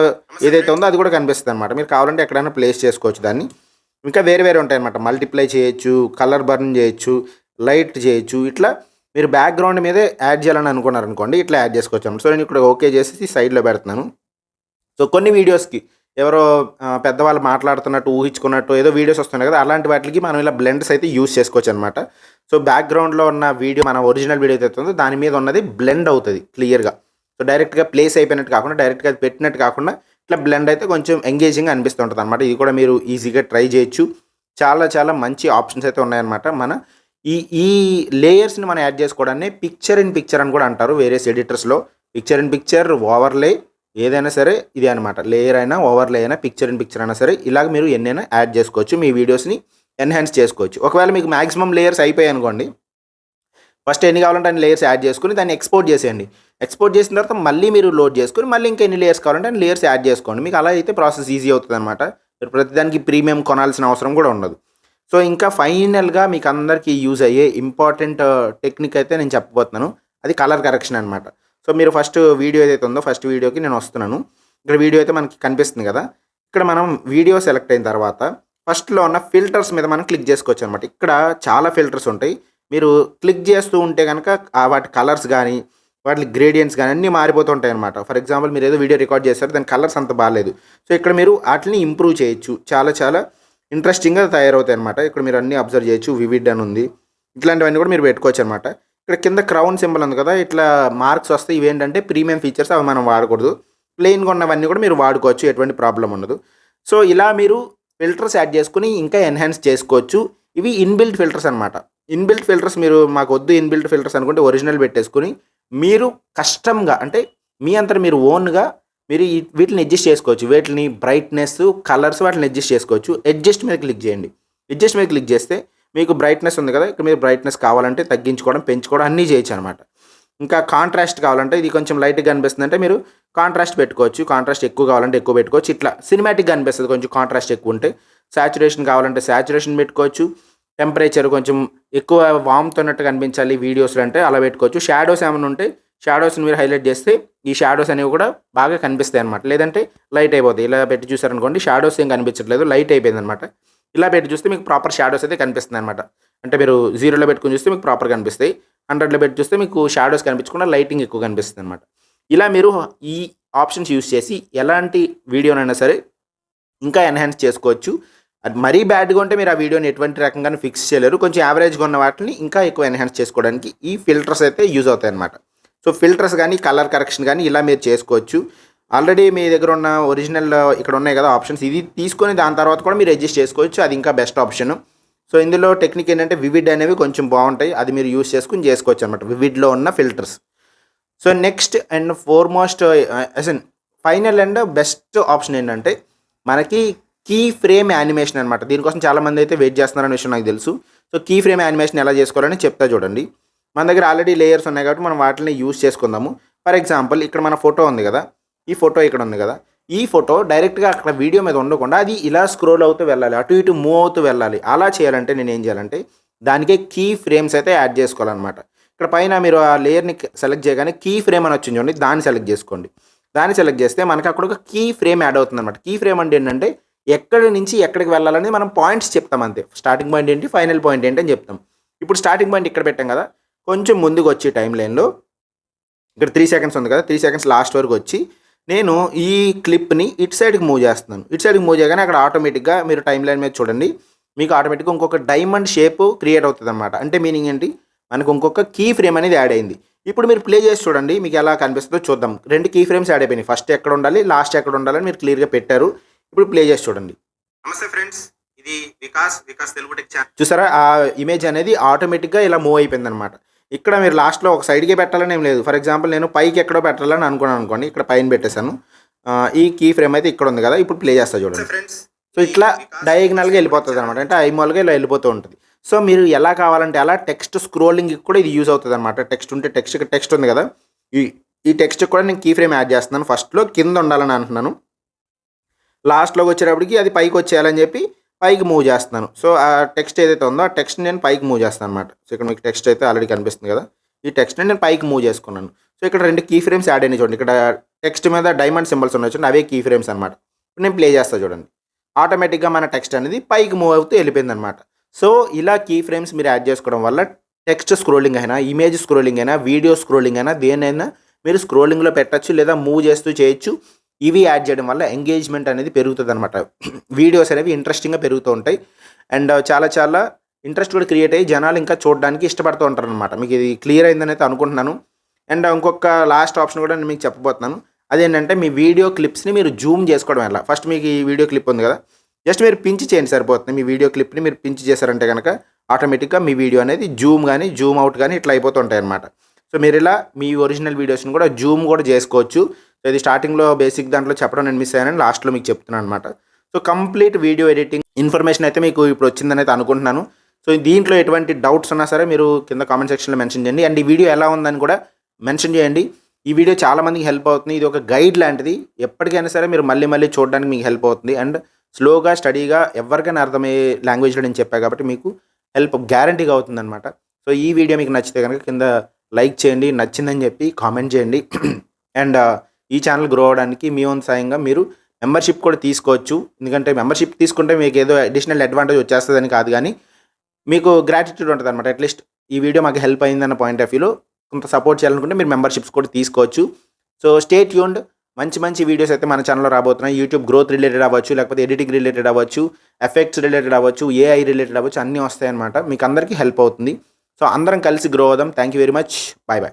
ఏదైతే ఉందో అది కూడా కనిపిస్తుంది అనమాట. మీరు కావాలంటే ఎక్కడైనా ప్లేస్ చేసుకోవచ్చు దాన్ని. ఇంకా వేరే ఉంటాయి అనమాట. మల్టిప్లై చేయొచ్చు, కలర్ బర్న్ చేయొచ్చు, లైట్ చేయొచ్చు. ఇట్లా మీరు బ్యాక్గ్రౌండ్ మీదే యాడ్ చేయాలని అనుకున్నారనుకోండి ఇట్లా యాడ్ చేసుకోవచ్చు అనమాట. సో నేను ఇక్కడ ఓకే చేసేసి సైడ్లో పెడుతున్నాను. సో కొన్ని వీడియోస్కి ఎవరో పెద్దవాళ్ళు మాట్లాడుతున్నట్టు ఊహించుకున్నట్టు ఏదో వీడియోస్ వస్తున్నాయి కదా, అలాంటి వాటికి మనం ఇలా బ్లెండ్స్ అయితే యూస్ చేసుకోవచ్చు అనమాట. సో బ్యాక్గ్రౌండ్లో ఉన్న వీడియో మన ఒరిజినల్ వీడియో అయితే ఉందో దాని మీద ఉన్నది బ్లెండ్ అవుతుంది క్లియర్గా. సో డైరెక్ట్గా ప్లేస్ అయిపోయినట్టు కాకుండా, డైరెక్ట్గా అది పెట్టినట్టు కాకుండా ఇట్లా బ్లెండ్ అయితే కొంచెం ఎంగేజింగ్గా అనిపిస్తుంటుంది అనమాట. ఇది కూడా మీరు ఈజీగా ట్రై చేయొచ్చు. చాలా మంచి ఆప్షన్స్ అయితే ఉన్నాయన్నమాట. మన ఈ లేయర్స్ని మనం యాడ్ చేసుకోవడాన్ని పిక్చర్ ఇన్ పిక్చర్ అని కూడా అంటారు వేరియస్ ఎడిటర్స్లో. పిక్చర్ ఇన్ పిక్చర్, ఓవర్లే, ఏదైనా సరే ఇదే అనమాట. లేయర్ అయినా ఓవర్లే అయినా పిక్చర్ ఇన్ పిక్చర్ అయినా సరే ఇలాగ మీరు ఎన్నైనా యాడ్ చేసుకోవచ్చు, మీ వీడియోస్ని ఎన్హాన్స్ చేసుకోవచ్చు. ఒకవేళ మీకు మ్యాక్సిమం లేయర్స్ అయిపోయాయి అనుకోండి, ఫస్ట్ ఎన్ని కావాలంటే అన్ని లేయర్స్ యాడ్ చేసుకుని దాన్ని ఎక్స్పోర్ట్ చేసేయండి. ఎక్స్పోర్ట్ చేసిన తర్వాత మళ్ళీ మీరు లోడ్ చేసుకుని మళ్ళీ ఇంకా ఎన్ని లేయర్స్ కావాలంటే అన్ని లేయర్స్ యాడ్ చేసుకోండి. మీకు అలా అయితే ప్రాసెస్ ఈజీ అవుతుంది అనమాట. మీరు ప్రతిదానికి ప్రీమియం కొనాల్సిన అవసరం కూడా ఉండదు. సో ఇంకా ఫైనల్గా మీకు అందరికీ యూజ్ అయ్యే ఇంపార్టెంట్ టెక్నిక్ అయితే నేను చెప్పబోతున్నాను. అది కలర్ కరెక్షన్ అనమాట. సో మీరు ఫస్ట్ వీడియో ఏదైతే ఉందో ఫస్ట్ వీడియోకి నేను వస్తున్నాను. ఇక్కడ వీడియో అయితే మనకి కనిపిస్తుంది కదా. ఇక్కడ మనం వీడియో సెలెక్ట్ అయిన తర్వాత ఫస్ట్లో ఉన్న ఫిల్టర్స్ మీద మనం క్లిక్ చేసుకోవచ్చు అనమాట. ఇక్కడ చాలా ఫిల్టర్స్ ఉంటాయి. మీరు క్లిక్ చేస్తూ ఉంటే కనుక వాటి కలర్స్ కానీ వాటి గ్రేడియంట్స్ కానీ అన్నీ మారిపోతూ ఉంటాయి అనమాట. ఫర్ ఎగ్జాంపుల్ మీరు ఏదో వీడియో రికార్డ్ చేస్తారు, దాని కలర్స్ అంత బాగాలేదు. సో ఇక్కడ మీరు వాటిని ఇంప్రూవ్ చేయొచ్చు. చాలా ఇంట్రెస్టింగ్గా తయారవుతాయి అనమాట. ఇక్కడ మీరు అన్నీ అబ్జర్వ్ చేయొచ్చు. వివిడ్ అని ఉంది, ఇట్లాంటివన్నీ కూడా మీరు పెట్టుకోవచ్చు అనమాట. ఇక్కడ కింద క్రౌన్ సింబల్ ఉంది కదా, ఇట్లా మార్క్స్ వస్తాయి. ఇవేంటంటే ప్రీమియం ఫీచర్స్, అవి మనం వాడకూడదు. ప్లెయిన్గా ఉన్నవన్నీ కూడా మీరు వాడుకోవచ్చు, ఎటువంటి ప్రాబ్లం ఉండదు. సో ఇలా మీరు ఫిల్టర్స్ యాడ్ చేసుకుని ఇంకా ఎన్హాన్స్ చేసుకోవచ్చు. ఇవి ఇన్బిల్ట్ ఫిల్టర్స్ అనమాట. ఇన్బిల్ట్ ఫిల్టర్స్ మీరు మాకు వద్దు ఇన్బిల్ట్ ఫిల్టర్స్ అనుకుంటే ఒరిజినల్ పెట్టేసుకుని మీరు కస్టమ్గా అంటే మీ అంతా మీరు ఓన్గా మీరు వీటిని అడ్జస్ట్ చేసుకోవచ్చు. వీటిని బ్రైట్నెస్, కలర్స్ వాటిని అడ్జస్ట్ చేసుకోవచ్చు. అడ్జస్ట్ మీద క్లిక్ చేయండి. అడ్జస్ట్ మీద క్లిక్ చేస్తే మీకు బ్రైట్నెస్ ఉంది కదా, ఇక్కడ మీరు బ్రైట్నెస్ కావాలంటే తగ్గించుకోవడం, పెంచుకోవడం అన్నీ చేయొచ్చు అనమాట. ఇంకా కాంట్రాస్ట్ కావాలంటే ఇది కొంచెం లైట్గా కనిపిస్తుంది అంటే మీరు కాంట్రాస్ట్ పెట్టుకోవచ్చు. కాంట్రాస్ట్ ఎక్కువ కావాలంటే ఎక్కువ పెట్టుకోవచ్చు. ఇట్లా సినిమాటిక్గా అనిపిస్తుంది కొంచెం కాంట్రాస్ట్ ఎక్కువ ఉంటే. సాచురేషన్ కావాలంటే సాచురేషన్ పెట్టుకోవచ్చు. టెంపరేచర్ కొంచెం ఎక్కువ వామ్త్ ఉన్నట్టు కనిపించాలి వీడియోస్లో అంటే అలా పెట్టుకోవచ్చు. షాడోస్ ఏమైనా ఉంటే షాడోస్ని మీరు హైలైట్ చేస్తే ఈ షాడోస్ అనేవి కూడా బాగా కనిపిస్తాయి అనమాట. లేదంటే లైట్ అయిపోతాయి. ఇలా పెట్టి చూసారనుకోండి షాడోస్ ఏం కనిపించట్లేదు, లైట్ అయిపోయింది అనమాట. ఇలా పెట్టి చూస్తే మీకు ప్రాపర్ షాడోస్ అయితే కనిపిస్తుంది అనమాట. అంటే మీరు 0లో పెట్టుకుని చూస్తే మీకు ప్రాపర్ కనిపిస్తాయి, 100లో పెట్టి చూస్తే మీకు షాడోస్ కనిపించకుండా లైటింగ్ ఎక్కువ కనిపిస్తుంది అనమాట. ఇలా మీరు ఈ ఆప్షన్స్ యూస్ చేసి ఎలాంటి వీడియోనైనా సరే ఇంకా ఎన్హాన్స్ చేసుకోవచ్చు. అది మరీ బ్యాడ్గా ఉంటే మీరు ఆ వీడియోని ఎటువంటి రకంగానే ఫిక్స్ చేయలేరు. కొంచెం యావరేజ్గా ఉన్న వాటిని ఇంకా ఎక్కువ ఎన్హాన్స్ చేసుకోవడానికి ఈ ఫిల్టర్స్ అయితే యూజ్ అవుతాయి అనమాట. సో ఫిల్టర్స్ కానీ కలర్ కరెక్షన్ కానీ ఇలా మీరు చేసుకోవచ్చు. ఆల్రెడీ మీ దగ్గర ఉన్న ఒరిజినల్ ఇక్కడ ఉన్నాయి కదా ఆప్షన్స్, ఇది తీసుకొని దాని తర్వాత కూడా మీరు అడ్జస్ట్ చేసుకోవచ్చు. అది ఇంకా బెస్ట్ ఆప్షన్. సో ఇందులో టెక్నిక్ ఏంటంటే వివిడ్ అనేవి కొంచెం బాగుంటాయి, అది మీరు యూస్ చేసుకుని చేసుకోవచ్చు అనమాట, వివిడ్లో ఉన్న filters. So next and foremost final and best option ఏంటంటే మనకి కీ ఫ్రేమ్ యానిమేషన్ అనమాట. దీనికోసం చాలామంది అయితే వెయిట్ చేస్తున్నారనే విషయం నాకు తెలుసు. సో కీ ఫ్రేమ్ యానిమేషన్ ఎలా చేసుకోవాలని చెప్తా చూడండి. మన దగ్గర ఆల్రెడీ లేయర్స్ ఉన్నాయి కాబట్టి మనం వాటిని యూస్ చేసుకుందాము. ఫర్ ఎగ్జాంపుల్ ఇక్కడ మన ఫోటో ఉంది కదా, ఈ ఫోటో ఇక్కడ ఉంది కదా, ఈ ఫోటో డైరెక్ట్గా అక్కడ వీడియో మీద ఉండకుండా అది ఇలా స్క్రోల్ అవుతూ వెళ్ళాలి, అటు ఇటు మూవ్ అవుతూ వెళ్ళాలి. అలా చేయాలంటే నేను ఏం చేయాలంటే దానికే కీ ఫ్రేమ్స్ అయితే యాడ్ చేసుకోవాలన్నమాట. ఇక్కడ పైన మీరు ఆ లేయర్ని సెలెక్ట్ చేయగానే కీ ఫ్రేమ్ అని వచ్చింది చూడండి, దాన్ని సెలెక్ట్ చేసుకోండి. దాన్ని సెలెక్ట్ చేస్తే మనకి అక్కడ ఒక కీ ఫ్రేమ్ యాడ్ అవుతుంది అనమాట. కీ ఫ్రేమ్ అంటే ఏంటంటే ఎక్కడి నుంచి ఎక్కడికి వెళ్ళాలని మనం పాయింట్స్ చెప్తాం అంతే. స్టార్టింగ్ పాయింట్ ఏంటి, ఫైనల్ పాయింట్ ఏంటి అని చెప్తాం. ఇప్పుడు స్టార్టింగ్ పాయింట్ ఇక్కడ పెట్టాం కదా, కొంచెం ముందుకు వచ్చి టైం లైన్లో ఇక్కడ 3 సెకండ్స్ ఉంది కదా, 3 సెకండ్స్ లాస్ట్ వరకు వచ్చి నేను ఈ క్లిప్ని ఇటు సైడ్కి మూవ్ చేస్తున్నాను. ఇటు సైడ్కి మూవ్ చేయగానే అక్కడ ఆటోమేటిక్గా మీరు టైం లైన్ మీద చూడండి, మీకు ఆటోమేటిక్గా ఇంకొక డైమండ్ షేప్ క్రియేట్ అవుతుంది అనమాట. అంటే మీనింగ్ ఏంటి, మనకు ఇంకొక కీ ఫ్రేమ్ అనేది యాడ్ అయింది. ఇప్పుడు మీరు ప్లే చేసి చూడండి మీకు ఎలా కనిపిస్తుందో చూద్దాం. 2 కీ ఫ్రేమ్స్ యాడ్ అయిపోయినాయి, ఫస్ట్ ఎక్కడ ఉండాలి లాస్ట్ ఎక్కడ ఉండాలని మీరు క్లియర్గా పెట్టారు. ఇప్పుడు ప్లే చేసి చూడండి. నమస్తే ఫ్రెండ్స్, ఇది వికాస్ తెలుగు టెక్ ఛానల్. చూసారా ఆ ఇమేజ్ అనేది ఆటోమేటిక్గా ఇలా మూవ్ అయిపోయింది అనమాట. ఇక్కడ మీరు లాస్ట్లో ఒక సైడ్కే పెట్టాలని ఏం లేదు. ఫర్ ఎగ్జాంపుల్ నేను పైకి ఎక్కడో పెట్టాలని అనుకున్నాను అనుకోండి, ఇక్కడ పైన పెట్టేశాను. ఈ కీ ఫ్రేమ్ అయితే ఇక్కడ ఉంది కదా, ఇప్పుడు ప్లే చేస్తా చూడండి. సో ఇట్లా డయాగ్నల్గా వెళ్ళిపోతుంది అనమాట, అంటే ఐమాల్గా ఇలా వెళ్ళిపోతూ ఉంటుంది. సో మీరు ఎలా కావాలంటే అలా టెక్స్ట్ స్క్రోలింగ్కి కూడా ఇది యూజ్ అవుతుంది అనమాట. టెక్స్ట్ ఉంటే టెక్స్ట్ ఉంది కదా, ఈ టెక్స్ట్ కూడా నేను కీ ఫ్రేమ్ యాడ్ చేస్తున్నాను. ఫస్ట్లో కింద ఉండాలని అంటున్నాను, లాస్ట్లోకి వచ్చేటప్పటికి అది పైకి వచ్చేయాలని చెప్పి పైకి మూవ్ చేస్తున్నాను. సో ఆ టెక్స్ట్ ఏదైతే ఉందో ఆ టెక్స్ట్ నేను పైకి మూవ్ చేస్తాను అనమాట. సో ఇక్కడ మీకు టెక్స్ట్ అయితే ఆల్రెడీ కనిపిస్తుంది కదా, ఈ టెక్స్ట్ని నేను పైకి మూవ్ చేసుకున్నాను. సో ఇక్కడ 2 కీ ఫ్రేమ్స్ యాడ్ అయినాయి చూడండి. ఇక్కడ టెక్స్ట్ మీద డైమండ్ సింబల్స్ ఉన్నాయి చూడండి, అవే కీ ఫ్రేమ్స్ అనమాట. ఇప్పుడు నేను ప్లే చేస్తాను చూడండి, ఆటోమేటిక్గా మన టెక్స్ట్ అనేది పైకి మూవ్ అవుతూ వెళ్ళిపోయింది అనమాట. సో ఇలా కీ ఫ్రేమ్స్ మీరు యాడ్ చేసుకోవడం వల్ల టెక్స్ట్ స్క్రోలింగ్ అయినా, ఇమేజ్ స్క్రోలింగ్ అయినా, వీడియో స్క్రోలింగ్ అయినా దేనైనా మీరు స్క్రోలింగ్లో పెట్టచ్చు లేదా మూవ్ చేస్తూ చేయొచ్చు. ఇవి యాడ్ చేయడం వల్ల ఎంగేజ్మెంట్ అనేది పెరుగుతుంది అనమాట. వీడియోస్ అనేవి ఇంట్రెస్టింగ్గా పెరుగుతూ ఉంటాయి అండ్ చాలా ఇంట్రెస్ట్ కూడా క్రియేట్ అయ్యి జనాలు ఇంకా చూడడానికి ఇష్టపడుతూ ఉంటారు అనమాట. మీకు ఇది క్లియర్ అయిందని అయితే అనుకుంటున్నాను. అండ్ ఇంకొక లాస్ట్ ఆప్షన్ కూడా నేను మీకు చెప్పబోతున్నాను. అదేంటంటే మీ వీడియో క్లిప్స్ని మీరు జూమ్ చేసుకోవడం ఎలా. ఫస్ట్ మీకు ఈ వీడియో క్లిప్ ఉంది కదా, జస్ట్ మీరు పించ్ చేయండి సరిపోతుంది. మీ వీడియో క్లిప్ని మీరు పించ్ చేశారంటే కనుక ఆటోమేటిక్గా మీ వీడియో అనేది జూమ్ కానీ జూమ్ అవుట్ కానీ ఇట్లా అయిపోతూ ఉంటాయి అనమాట. సో మీరు ఇలా మీ ఒరిజినల్ వీడియోస్ని కూడా జూమ్ కూడా చేసుకోవచ్చు. సో ఇది స్టార్టింగ్లో బేసిక్ దాంట్లో చెప్పడం నేను మిస్ అయ్యానని లాస్ట్లో మీకు చెప్తున్నాను అనమాట. So complete video editing information అయితే మీకు ఇప్పుడు వచ్చిందని అయితే అనుకుంటున్నాను. సో దీంట్లో ఎటువంటి డౌట్స్ ఉన్నా సరే మీరు కింద కామెంట్ సెక్షన్లో మెన్షన్ చేయండి. అండ్ ఈ వీడియో ఎలా ఉందని కూడా మెన్షన్ చేయండి. ఈ వీడియో చాలామందికి హెల్ప్ అవుతుంది. ఇది ఒక గైడ్ లాంటిది, ఎప్పటికైనా సరే మీరు మళ్ళీ చూడడానికి మీకు హెల్ప్ అవుతుంది. అండ్ స్లోగా స్టడీగా ఎవరికైనా అర్థమయ్యే లాంగ్వేజ్లో నేను చెప్పాను కాబట్టి మీకు హెల్ప్ గ్యారంటీగా అవుతుంది అనమాట. సో ఈ వీడియో మీకు నచ్చితే కనుక కింద లైక్ చేయండి, నచ్చిందని చెప్పి కామెంట్ చేయండి. అండ్ ఈ ఛానల్ గ్రో అవ్వడానికి మీ ఓన్ సాయంగా మీరు మెంబర్షిప్ కూడా తీసుకోవచ్చు. ఎందుకంటే మెంబర్షిప్ తీసుకుంటే మీకు ఏదో అడిషనల్ అడ్వాంటేజ్ వచ్చేస్తుందని కాదు, కానీ మీకు గ్రాటిట్యూడ్ ఉంటుంది అనమాట. అట్లీస్ట్ ఈ వీడియో మాకు హెల్ప్ అయిందన్న పాయింట్ ఆఫ్ వ్యూలో కొంత సపోర్ట్ చేయాలనుకుంటే మీరు మెంబర్షిప్స్ కూడా తీసుకోవచ్చు. సో స్టే ట్యూన్డ్, మంచి వీడియోస్ అయితే మన ఛానల్లో రాబోతున్నాయి. యూట్యూబ్ గ్రోత్ రిలేటెడ్ అవ్వచ్చు, లేకపోతే ఎడిటింగ్ రిలేటెడ్ అవ్వచ్చు, ఎఫెక్ట్స్ రిలేటెడ్ అవ్వచ్చు, ఏఐ రిలేటెడ్ అవ్వచ్చు, అన్నీ వస్తాయన్నమాట. మీకు అందరికీ హెల్ప్ అవుతుంది. సో అందరం కలిసి గ్రో అవుదాం. Thank you very much. Bye.